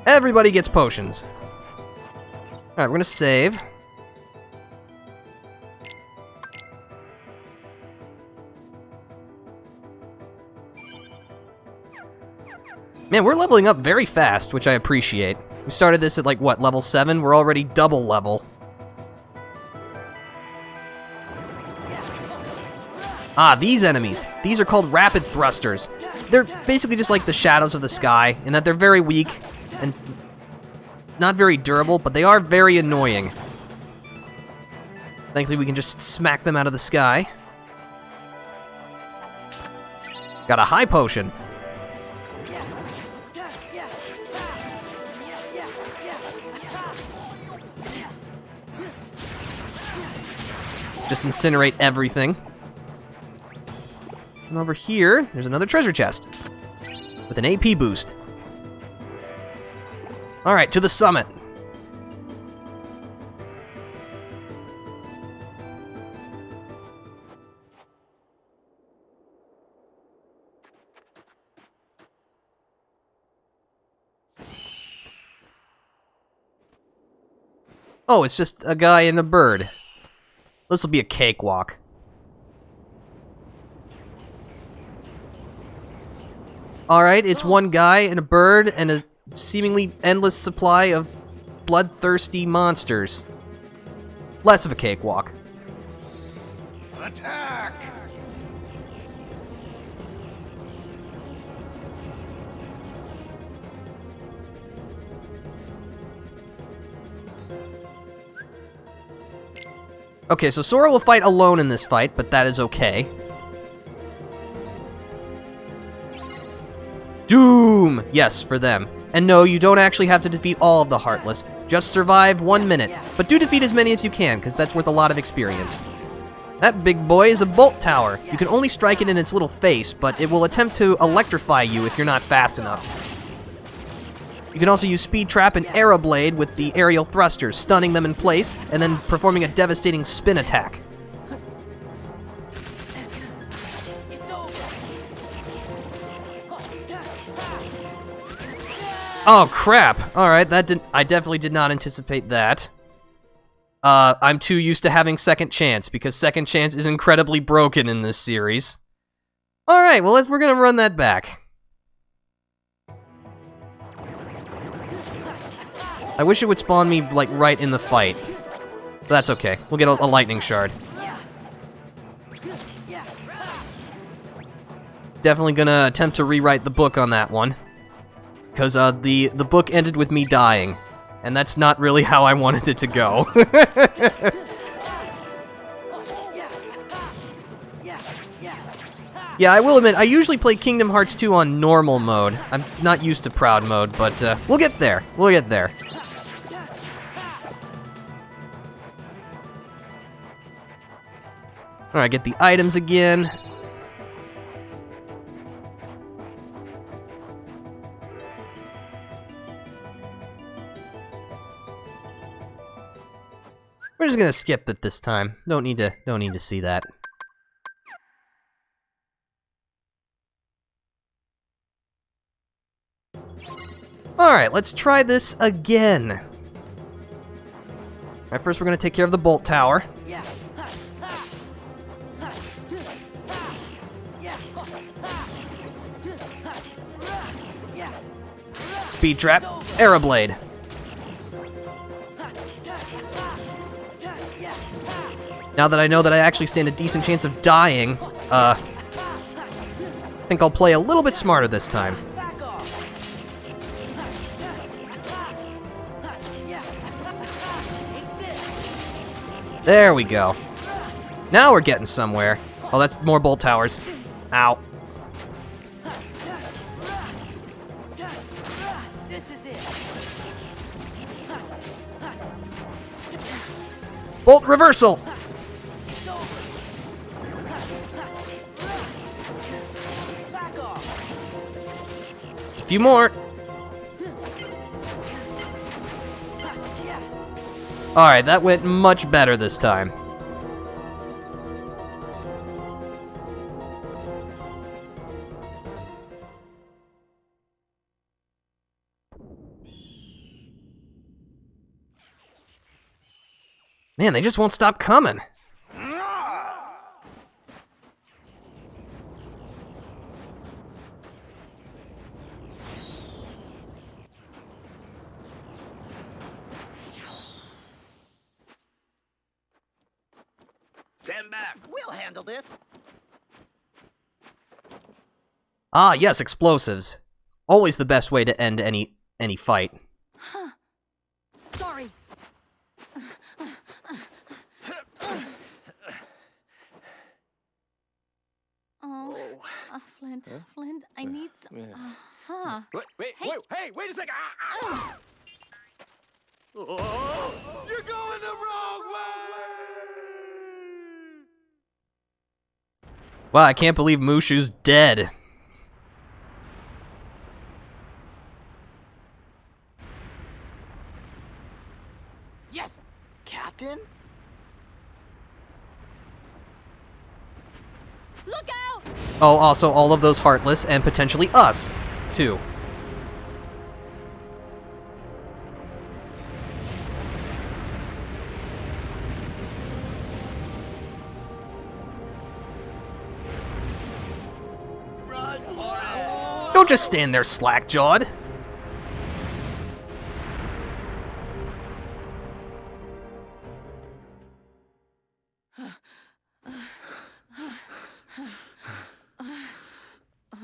Everybody gets potions. Alright, we're gonna save. Man, we're leveling up very fast, which I appreciate. We started this at, like, what, level 7? We're already double level. Ah, these enemies. These are called rapid thrusters. They're basically just like the shadows of the sky, in that they're very weak and not very durable, but they are very annoying. Thankfully, we can just smack them out of the sky. Got a high potion. Just incinerate everything. And over here, there's another treasure chest. With an AP boost. Alright, to the summit. Oh, it's just a guy and a bird. This will be a cakewalk. Alright, it's one guy and a bird and a seemingly endless supply of bloodthirsty monsters. Less of a cakewalk. Attack! Okay, so Sora will fight alone in this fight, but that is okay. Doom! Yes, for them. And no, you don't actually have to defeat all of the Heartless. Just survive 1 minute. But do defeat as many as you can, because that's worth a lot of experience. That big boy is a bolt tower. You can only strike it in its little face, but it will attempt to electrify you if you're not fast enough. You can also use Speed Trap and Arrow Blade with the aerial thrusters, stunning them in place, and then performing a devastating spin attack. Oh, crap. Alright, I definitely did not anticipate that. I'm too used to having Second Chance, because Second Chance is incredibly broken in this series. Alright, well, we're gonna run that back. I wish it would spawn me, like, right in the fight. But that's okay. We'll get a lightning shard. Definitely gonna attempt to rewrite the book on that one. Because the book ended with me dying. And that's not really how I wanted it to go. Yeah, I will admit, I usually play Kingdom Hearts 2 on normal mode. I'm not used to proud mode, but we'll get there. We'll get there. Alright, get the items again. We're just gonna skip it this time. Don't need to see that. Alright, let's try this again. Alright, first we're gonna take care of the bolt tower. Speed trap, Aeroblade. Now that I know that I actually stand a decent chance of dying, I think I'll play a little bit smarter this time. There we go. Now we're getting somewhere. Oh, that's more bolt towers. Ow. Bolt reversal! Just a few more. Alright, that went much better this time. Man, they just won't stop coming. Stand back. We'll handle this. Ah, yes, explosives. Always the best way to end any fight. Huh. Sorry. Flint, Flint, I need some. Wait a second! Oh, you're going the wrong way! Wow, I can't believe Mushu's dead. Yes, Captain? Look out! Oh, also all of those Heartless and potentially us, too. Run for it! Don't just stand there slack-jawed.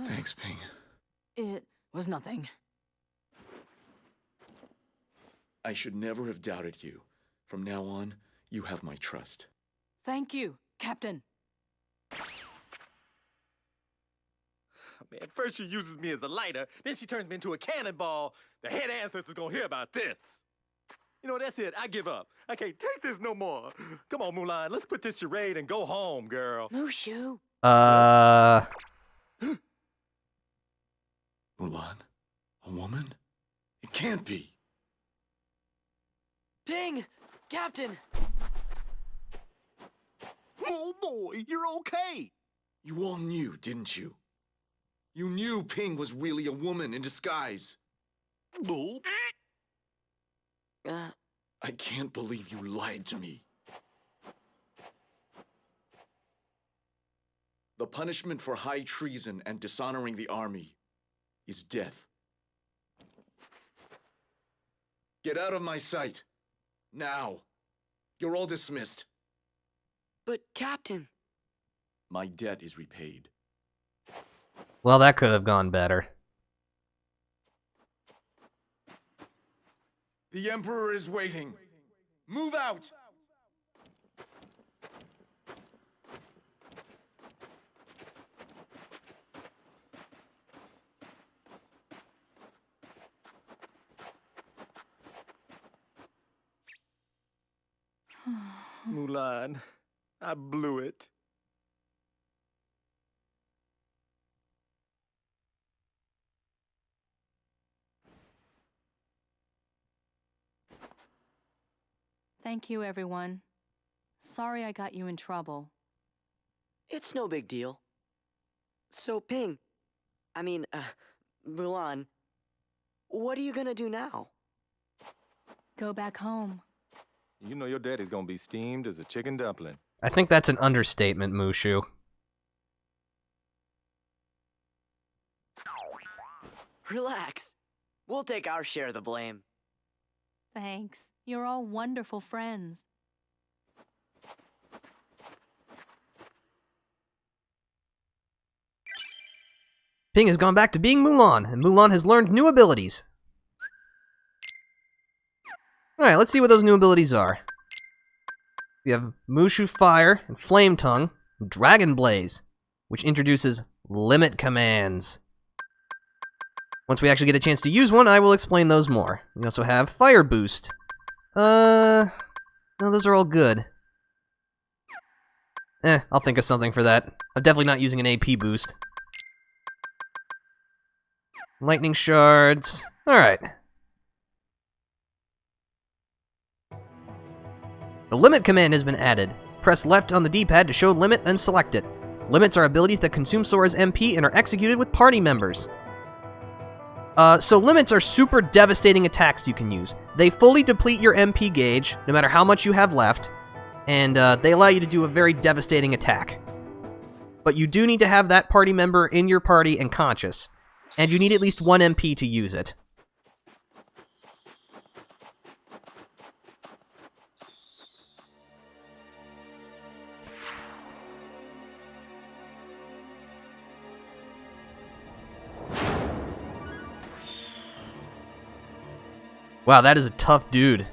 Thanks, Ping. It was nothing. I should never have doubted you. From now on, you have my trust. Thank you, Captain. Man, first she uses me as a lighter, then she turns me into a cannonball. The head ancestor's gonna hear about this. You know, that's it. I give up. I can't take this no more. Come on, Mulan. Let's quit this charade and go home, girl. Mushu. Mulan? A woman? It can't be. Ping! Captain! Oh boy, you're okay. You all knew, didn't you? You knew Ping was really a woman in disguise. Bull. I can't believe you lied to me. The punishment for high treason and dishonoring the army is death. Get out of my sight. Now. You're all dismissed. But, Captain... My debt is repaid. Well, that could have gone better. The Emperor is waiting. Move out! Mulan, I blew it. Thank you, everyone. Sorry I got you in trouble. It's no big deal. So, Mulan, what are you gonna do now? Go back home. You know your daddy's gonna be steamed as a chicken dumpling. I think that's an understatement, Mushu. Relax. We'll take our share of the blame. Thanks. You're all wonderful friends. Ping has gone back to being Mulan, and Mulan has learned new abilities. Alright, let's see what those new abilities are. We have Mushu Fire and Flame Tongue, and Dragon Blaze, which introduces limit commands. Once we actually get a chance to use one, I will explain those more. We also have Fire Boost. No, those are all good. I'll think of something for that. I'm definitely not using an AP boost. Lightning Shards. Alright. The Limit command has been added. Press left on the D-pad to show Limit, then select it. Limits are abilities that consume Sora's MP and are executed with party members. So limits are super devastating attacks you can use. They fully deplete your MP gauge, no matter how much you have left, and they allow you to do a very devastating attack. But you do need to have that party member in your party and conscious, and you need at least 1 MP to use it. Wow, that is a tough dude.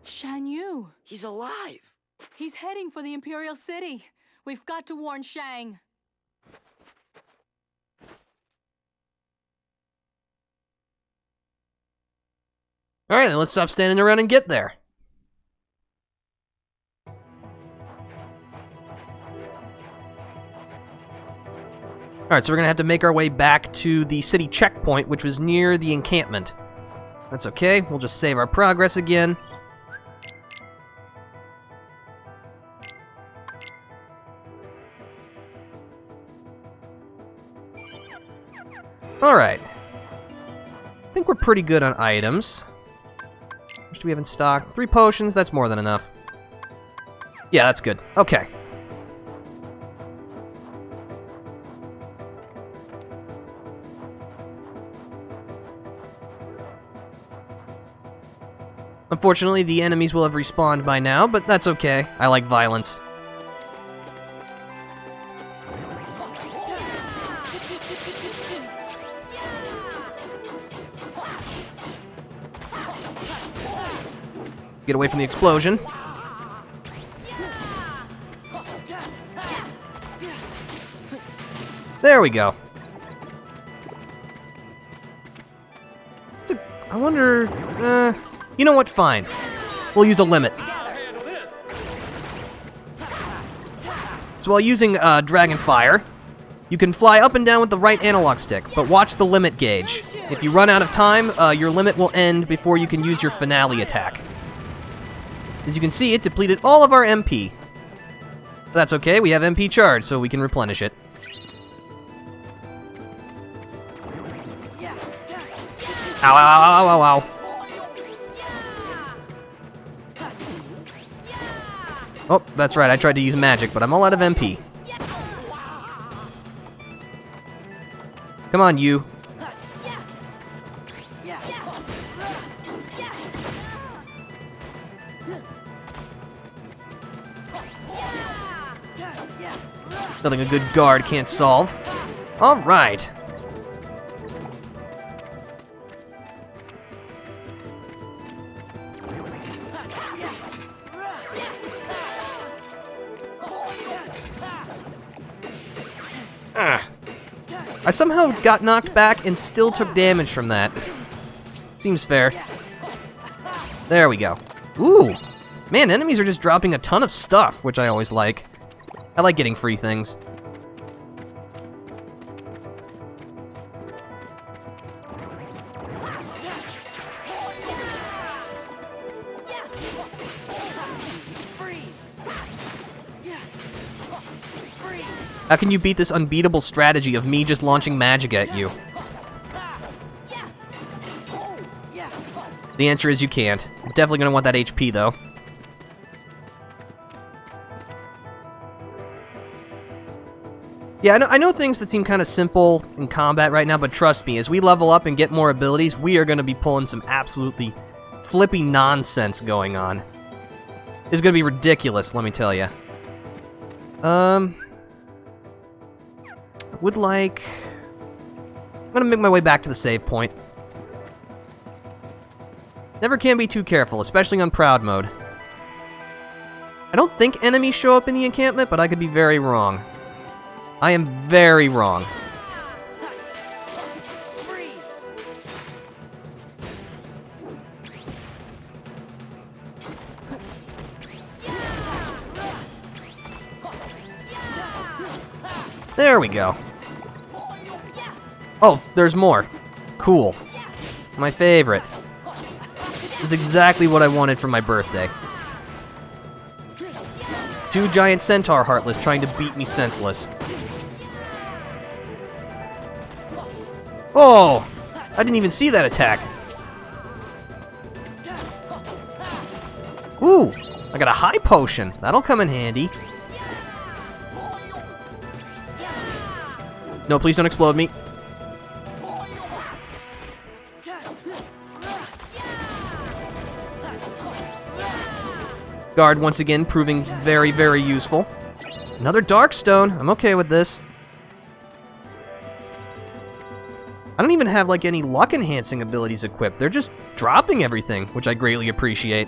Shan Yu! He's alive! He's heading for the Imperial City. We've got to warn Shang. Alright, then let's stop standing around and get there. Alright, so we're gonna have to make our way back to the city checkpoint, which was near the encampment. That's okay, we'll just save our progress again. Alright. I think we're pretty good on items. What do we have in stock? 3 potions, that's more than enough. Yeah, that's good. Okay. Unfortunately, the enemies will have respawned by now, but that's okay. I like violence. Get away from the explosion. There we go. I wonder... you know what? Fine. We'll use a limit. So while using Dragon Fire, you can fly up and down with the right analog stick, but watch the limit gauge. If you run out of time, your limit will end before you can use your finale attack. As you can see, it depleted all of our MP. But that's okay, we have MP charge, so we can replenish it. Ow, ow, ow, ow, ow, ow. Oh, that's right, I tried to use magic, but I'm all out of MP. Come on, you. Nothing a good guard can't solve. All right. I somehow got knocked back and still took damage from that. Seems fair. There we go. Ooh! Man, enemies are just dropping a ton of stuff, which I always like. I like getting free things. How can you beat this unbeatable strategy of me just launching magic at you? The answer is you can't. You're definitely gonna want that HP, though. Yeah, I know things that seem kind of simple in combat right now, but trust me, as we level up and get more abilities, we are gonna be pulling some absolutely flippy nonsense going on. It's gonna be ridiculous, let me tell you. Would like... I'm gonna make my way back to the save point. Never can be too careful, especially on Proud Mode. I don't think enemies show up in the encampment, but I could be very wrong. I am very wrong. There we go. Oh, there's more. Cool. My favorite. This is exactly what I wanted for my birthday. 2 giant centaur heartless trying to beat me senseless. Oh! I didn't even see that attack. Ooh! I got a high potion. That'll come in handy. No, please don't explode me. Guard once again proving very, very useful. Another Darkstone. I'm okay with this. I don't even have like any luck enhancing abilities equipped. They're just dropping everything, which I greatly appreciate.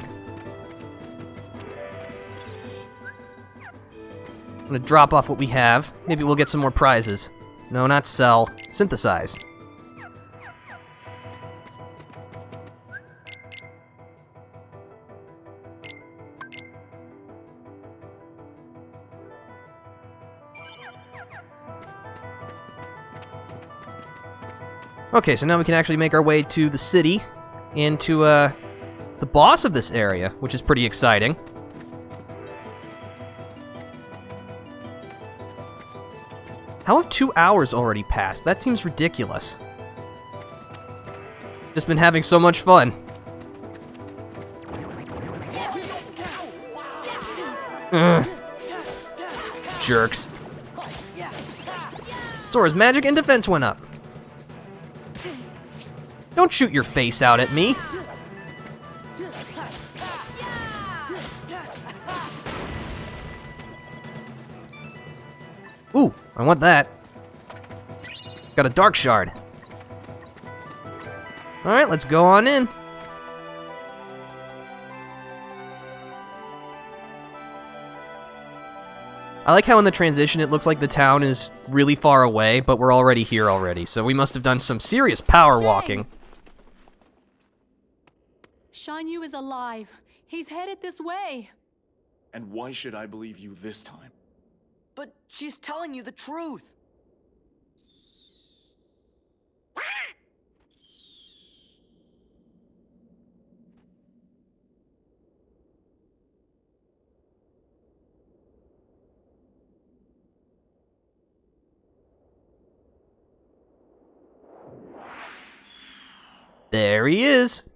I'm gonna drop off what we have. Maybe we'll get some more prizes. No, not sell. Synthesize. Okay, so now we can actually make our way to the city and to the boss of this area, which is pretty exciting. How have 2 hours already passed? That seems ridiculous. Just been having so much fun. Ugh. Jerks. Sora's magic and defense went up. Don't shoot your face out at me. Ooh, I want that. Got a dark shard. Alright, let's go on in. I like how in the transition it looks like the town is really far away, but we're already here already, so we must have done some serious power walking. Shan Yu is alive. He's headed this way. And why should I believe you this time? But she's telling you the truth. There he is.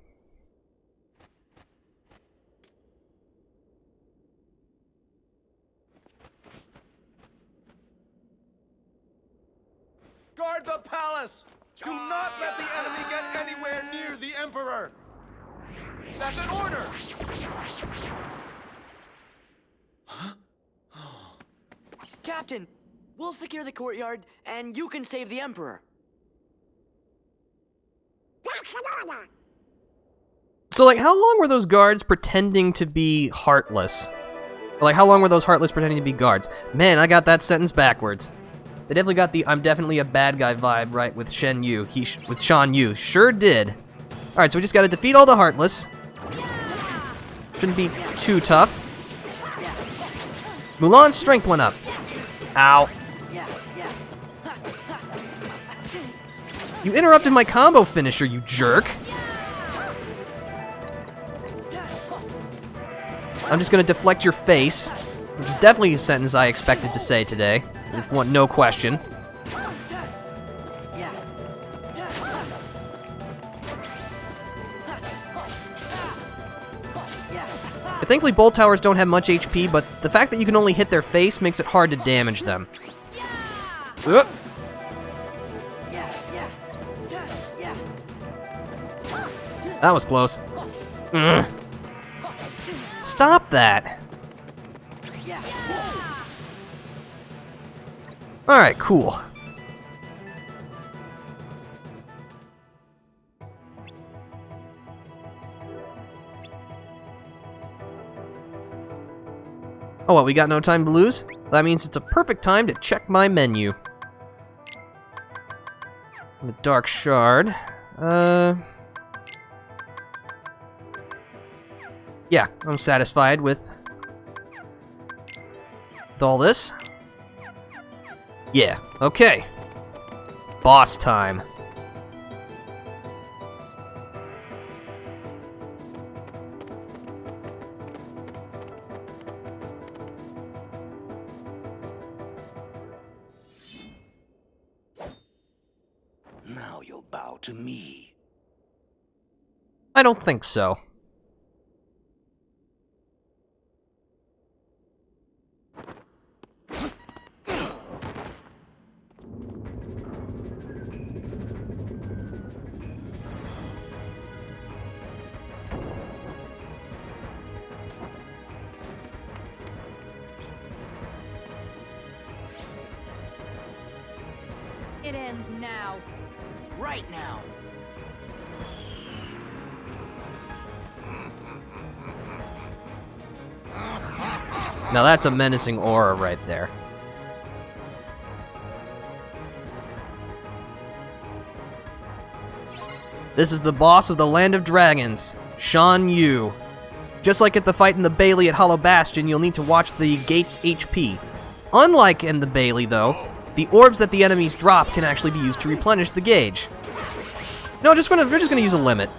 Guard the palace! Do not let the enemy get anywhere near the Emperor! That's an order! Captain, we'll secure the courtyard, and you can save the Emperor. That's an order! So, like, how long were those guards pretending to be heartless? Or, like, how long were those heartless pretending to be guards? Man, I got that sentence backwards. They definitely got the I'm definitely a bad guy vibe, right, with Shen Yu. With Shan Yu. Sure did. Alright, so we just gotta defeat all the Heartless. Shouldn't be too tough. Mulan's strength went up. Ow. You interrupted my combo finisher, you jerk. I'm just gonna deflect your face, which is definitely a sentence I expected to say today. No question. Thankfully, bolt towers don't have much HP, but the fact that you can only hit their face makes it hard to damage them. Oop. That was close. Ugh. Stop that. Alright, cool. Oh, what, we got no time to lose? That means it's a perfect time to check my menu. The Dark Shard. Yeah, I'm satisfied with all this. Yeah, okay. Boss time. Now you'll bow to me. I don't think so. It ends now. Right now. Now that's a menacing aura right there. This is the boss of the Land of Dragons, Shan Yu. Just like at the fight in the Bailey at Hollow Bastion, you'll need to watch the gate's HP. Unlike in the Bailey, though, the orbs that the enemies drop can actually be used to replenish the gauge. No, we're just gonna use a limit.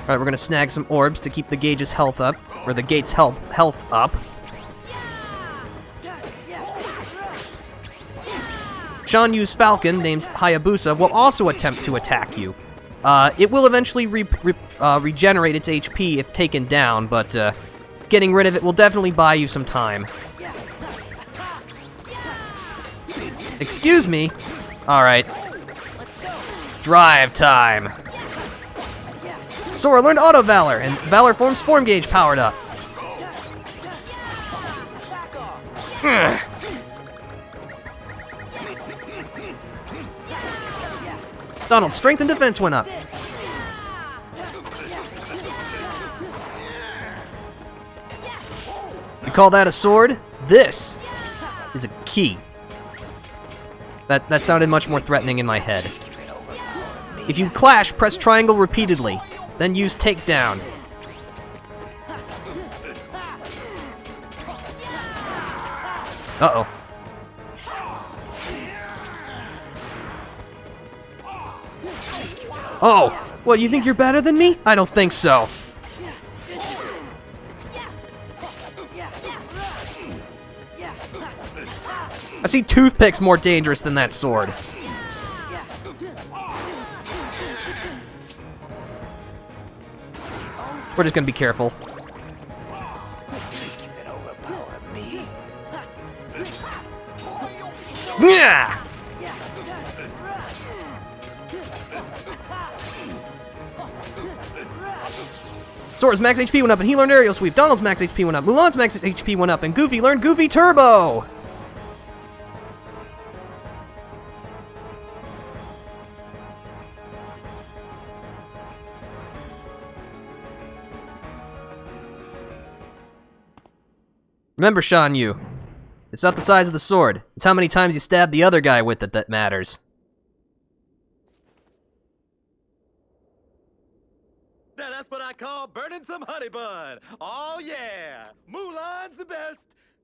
Alright, we're gonna snag some orbs to keep the gauge's health up, or the gate's health up. Shan Yu's falcon, named Hayabusa, will also attempt to attack you. It will eventually regenerate its HP if taken down, but getting rid of it will definitely buy you some time. Excuse me? Alright. Drive time. Sora learned Auto Valor, and Valor Form's form gauge powered up. Donald's strength and defense went up. You call that a sword? This is a key. That sounded much more threatening in my head. If you clash, press triangle repeatedly, then use takedown. Uh-oh. Oh, what, you think you're better than me? I don't think so. I see toothpicks more dangerous than that sword. We're just gonna be careful. Yeah! Sora's max HP went up, and he learned Aerial Sweep. Donald's max HP went up. Mulan's max HP went up, and Goofy learned Goofy Turbo! Remember, Shan Yu, it's not the size of the sword. It's how many times you stab the other guy with it that matters. Now that's what I call burning some honey bun. Oh yeah, Mulan's the best.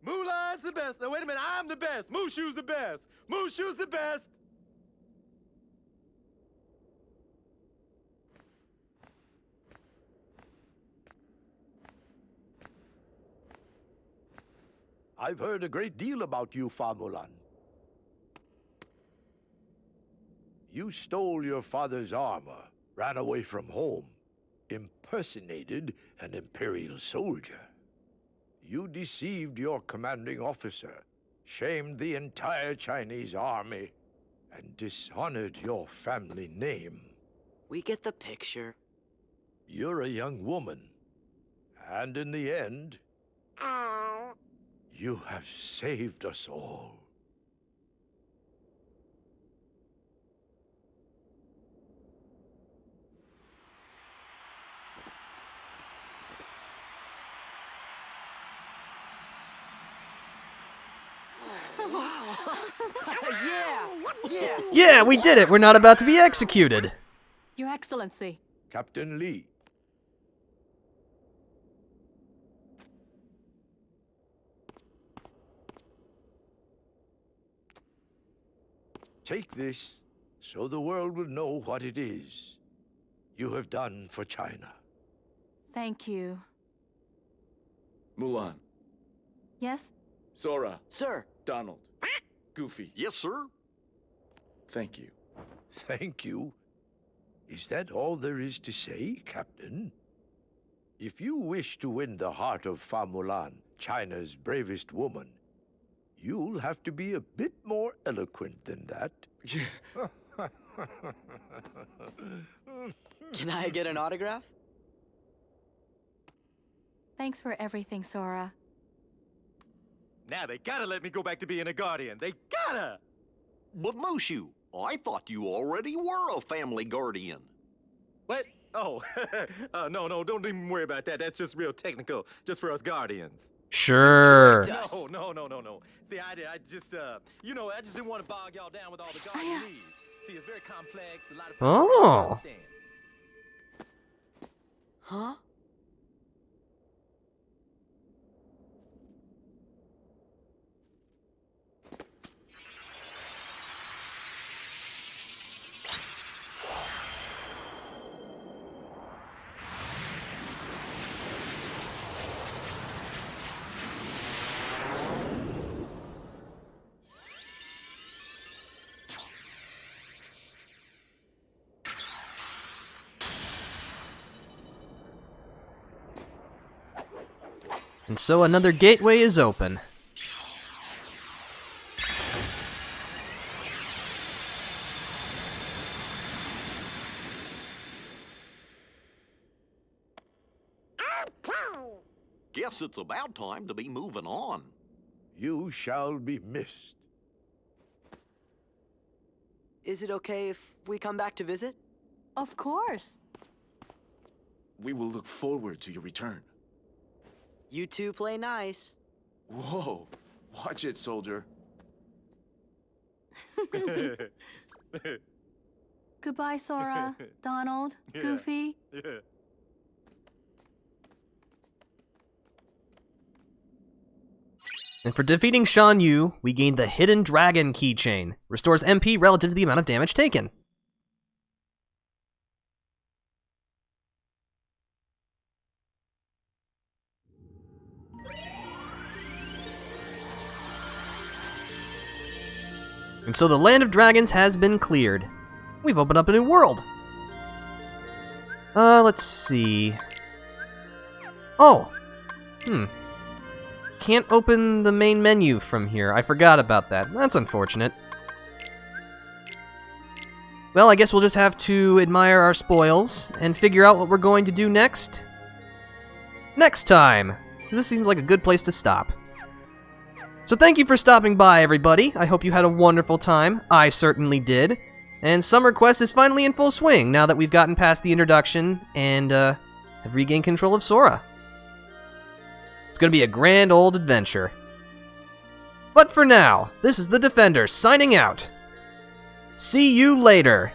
Mulan's the best. Now wait a minute, I'm the best. Mushu's the best. Mushu's the best. I've heard a great deal about you, Fa Mulan. You stole your father's armor, ran away from home, impersonated an Imperial soldier. You deceived your commanding officer, shamed the entire Chinese army, and dishonored your family name. We get the picture. You're a young woman, and in the end, you have saved us all. Yeah, we did it! We're not about to be executed! Your Excellency. Captain Lee. Take this, so the world will know what it is you have done for China. Thank you. Mulan. Yes? Sora. Sir. Donald. Goofy. Yes, sir. Thank you. Thank you? Is that all there is to say, Captain? If you wish to win the heart of Fa Mulan, China's bravest woman, you'll have to be a bit more eloquent than that. Can I get an autograph? Thanks for everything, Sora. Now they gotta let me go back to being a guardian. They gotta! But Mushu, I thought you already were a family guardian. What? Oh, no, don't even worry about that. That's just real technical, just for us guardians. Sure. No. See, I just, I just didn't want to bog y'all down with all the guardian needs. See, it's very complex, a lot of people Oh. understand. Huh? And so another gateway is open. Guess it's about time to be moving on. You shall be missed. Is it okay if we come back to visit? Of course. We will look forward to your return. You two play nice. Whoa. Watch it, soldier. Goodbye, Sora, Donald, Goofy. Yeah. And for defeating Shan Yu, we gained the Hidden Dragon keychain. Restores MP relative to the amount of damage taken. And so the Land of Dragons has been cleared. We've opened up a new world. Let's see. Oh! Can't open the main menu from here. I forgot about that. That's unfortunate. Well, I guess we'll just have to admire our spoils and figure out what we're going to do next. Next time! This seems like a good place to stop. So thank you for stopping by, everybody. I hope you had a wonderful time. I certainly did. And Summer Quest is finally in full swing now that we've gotten past the introduction and have regained control of Sora. It's gonna be a grand old adventure. But for now, this is the Defender signing out. See you later.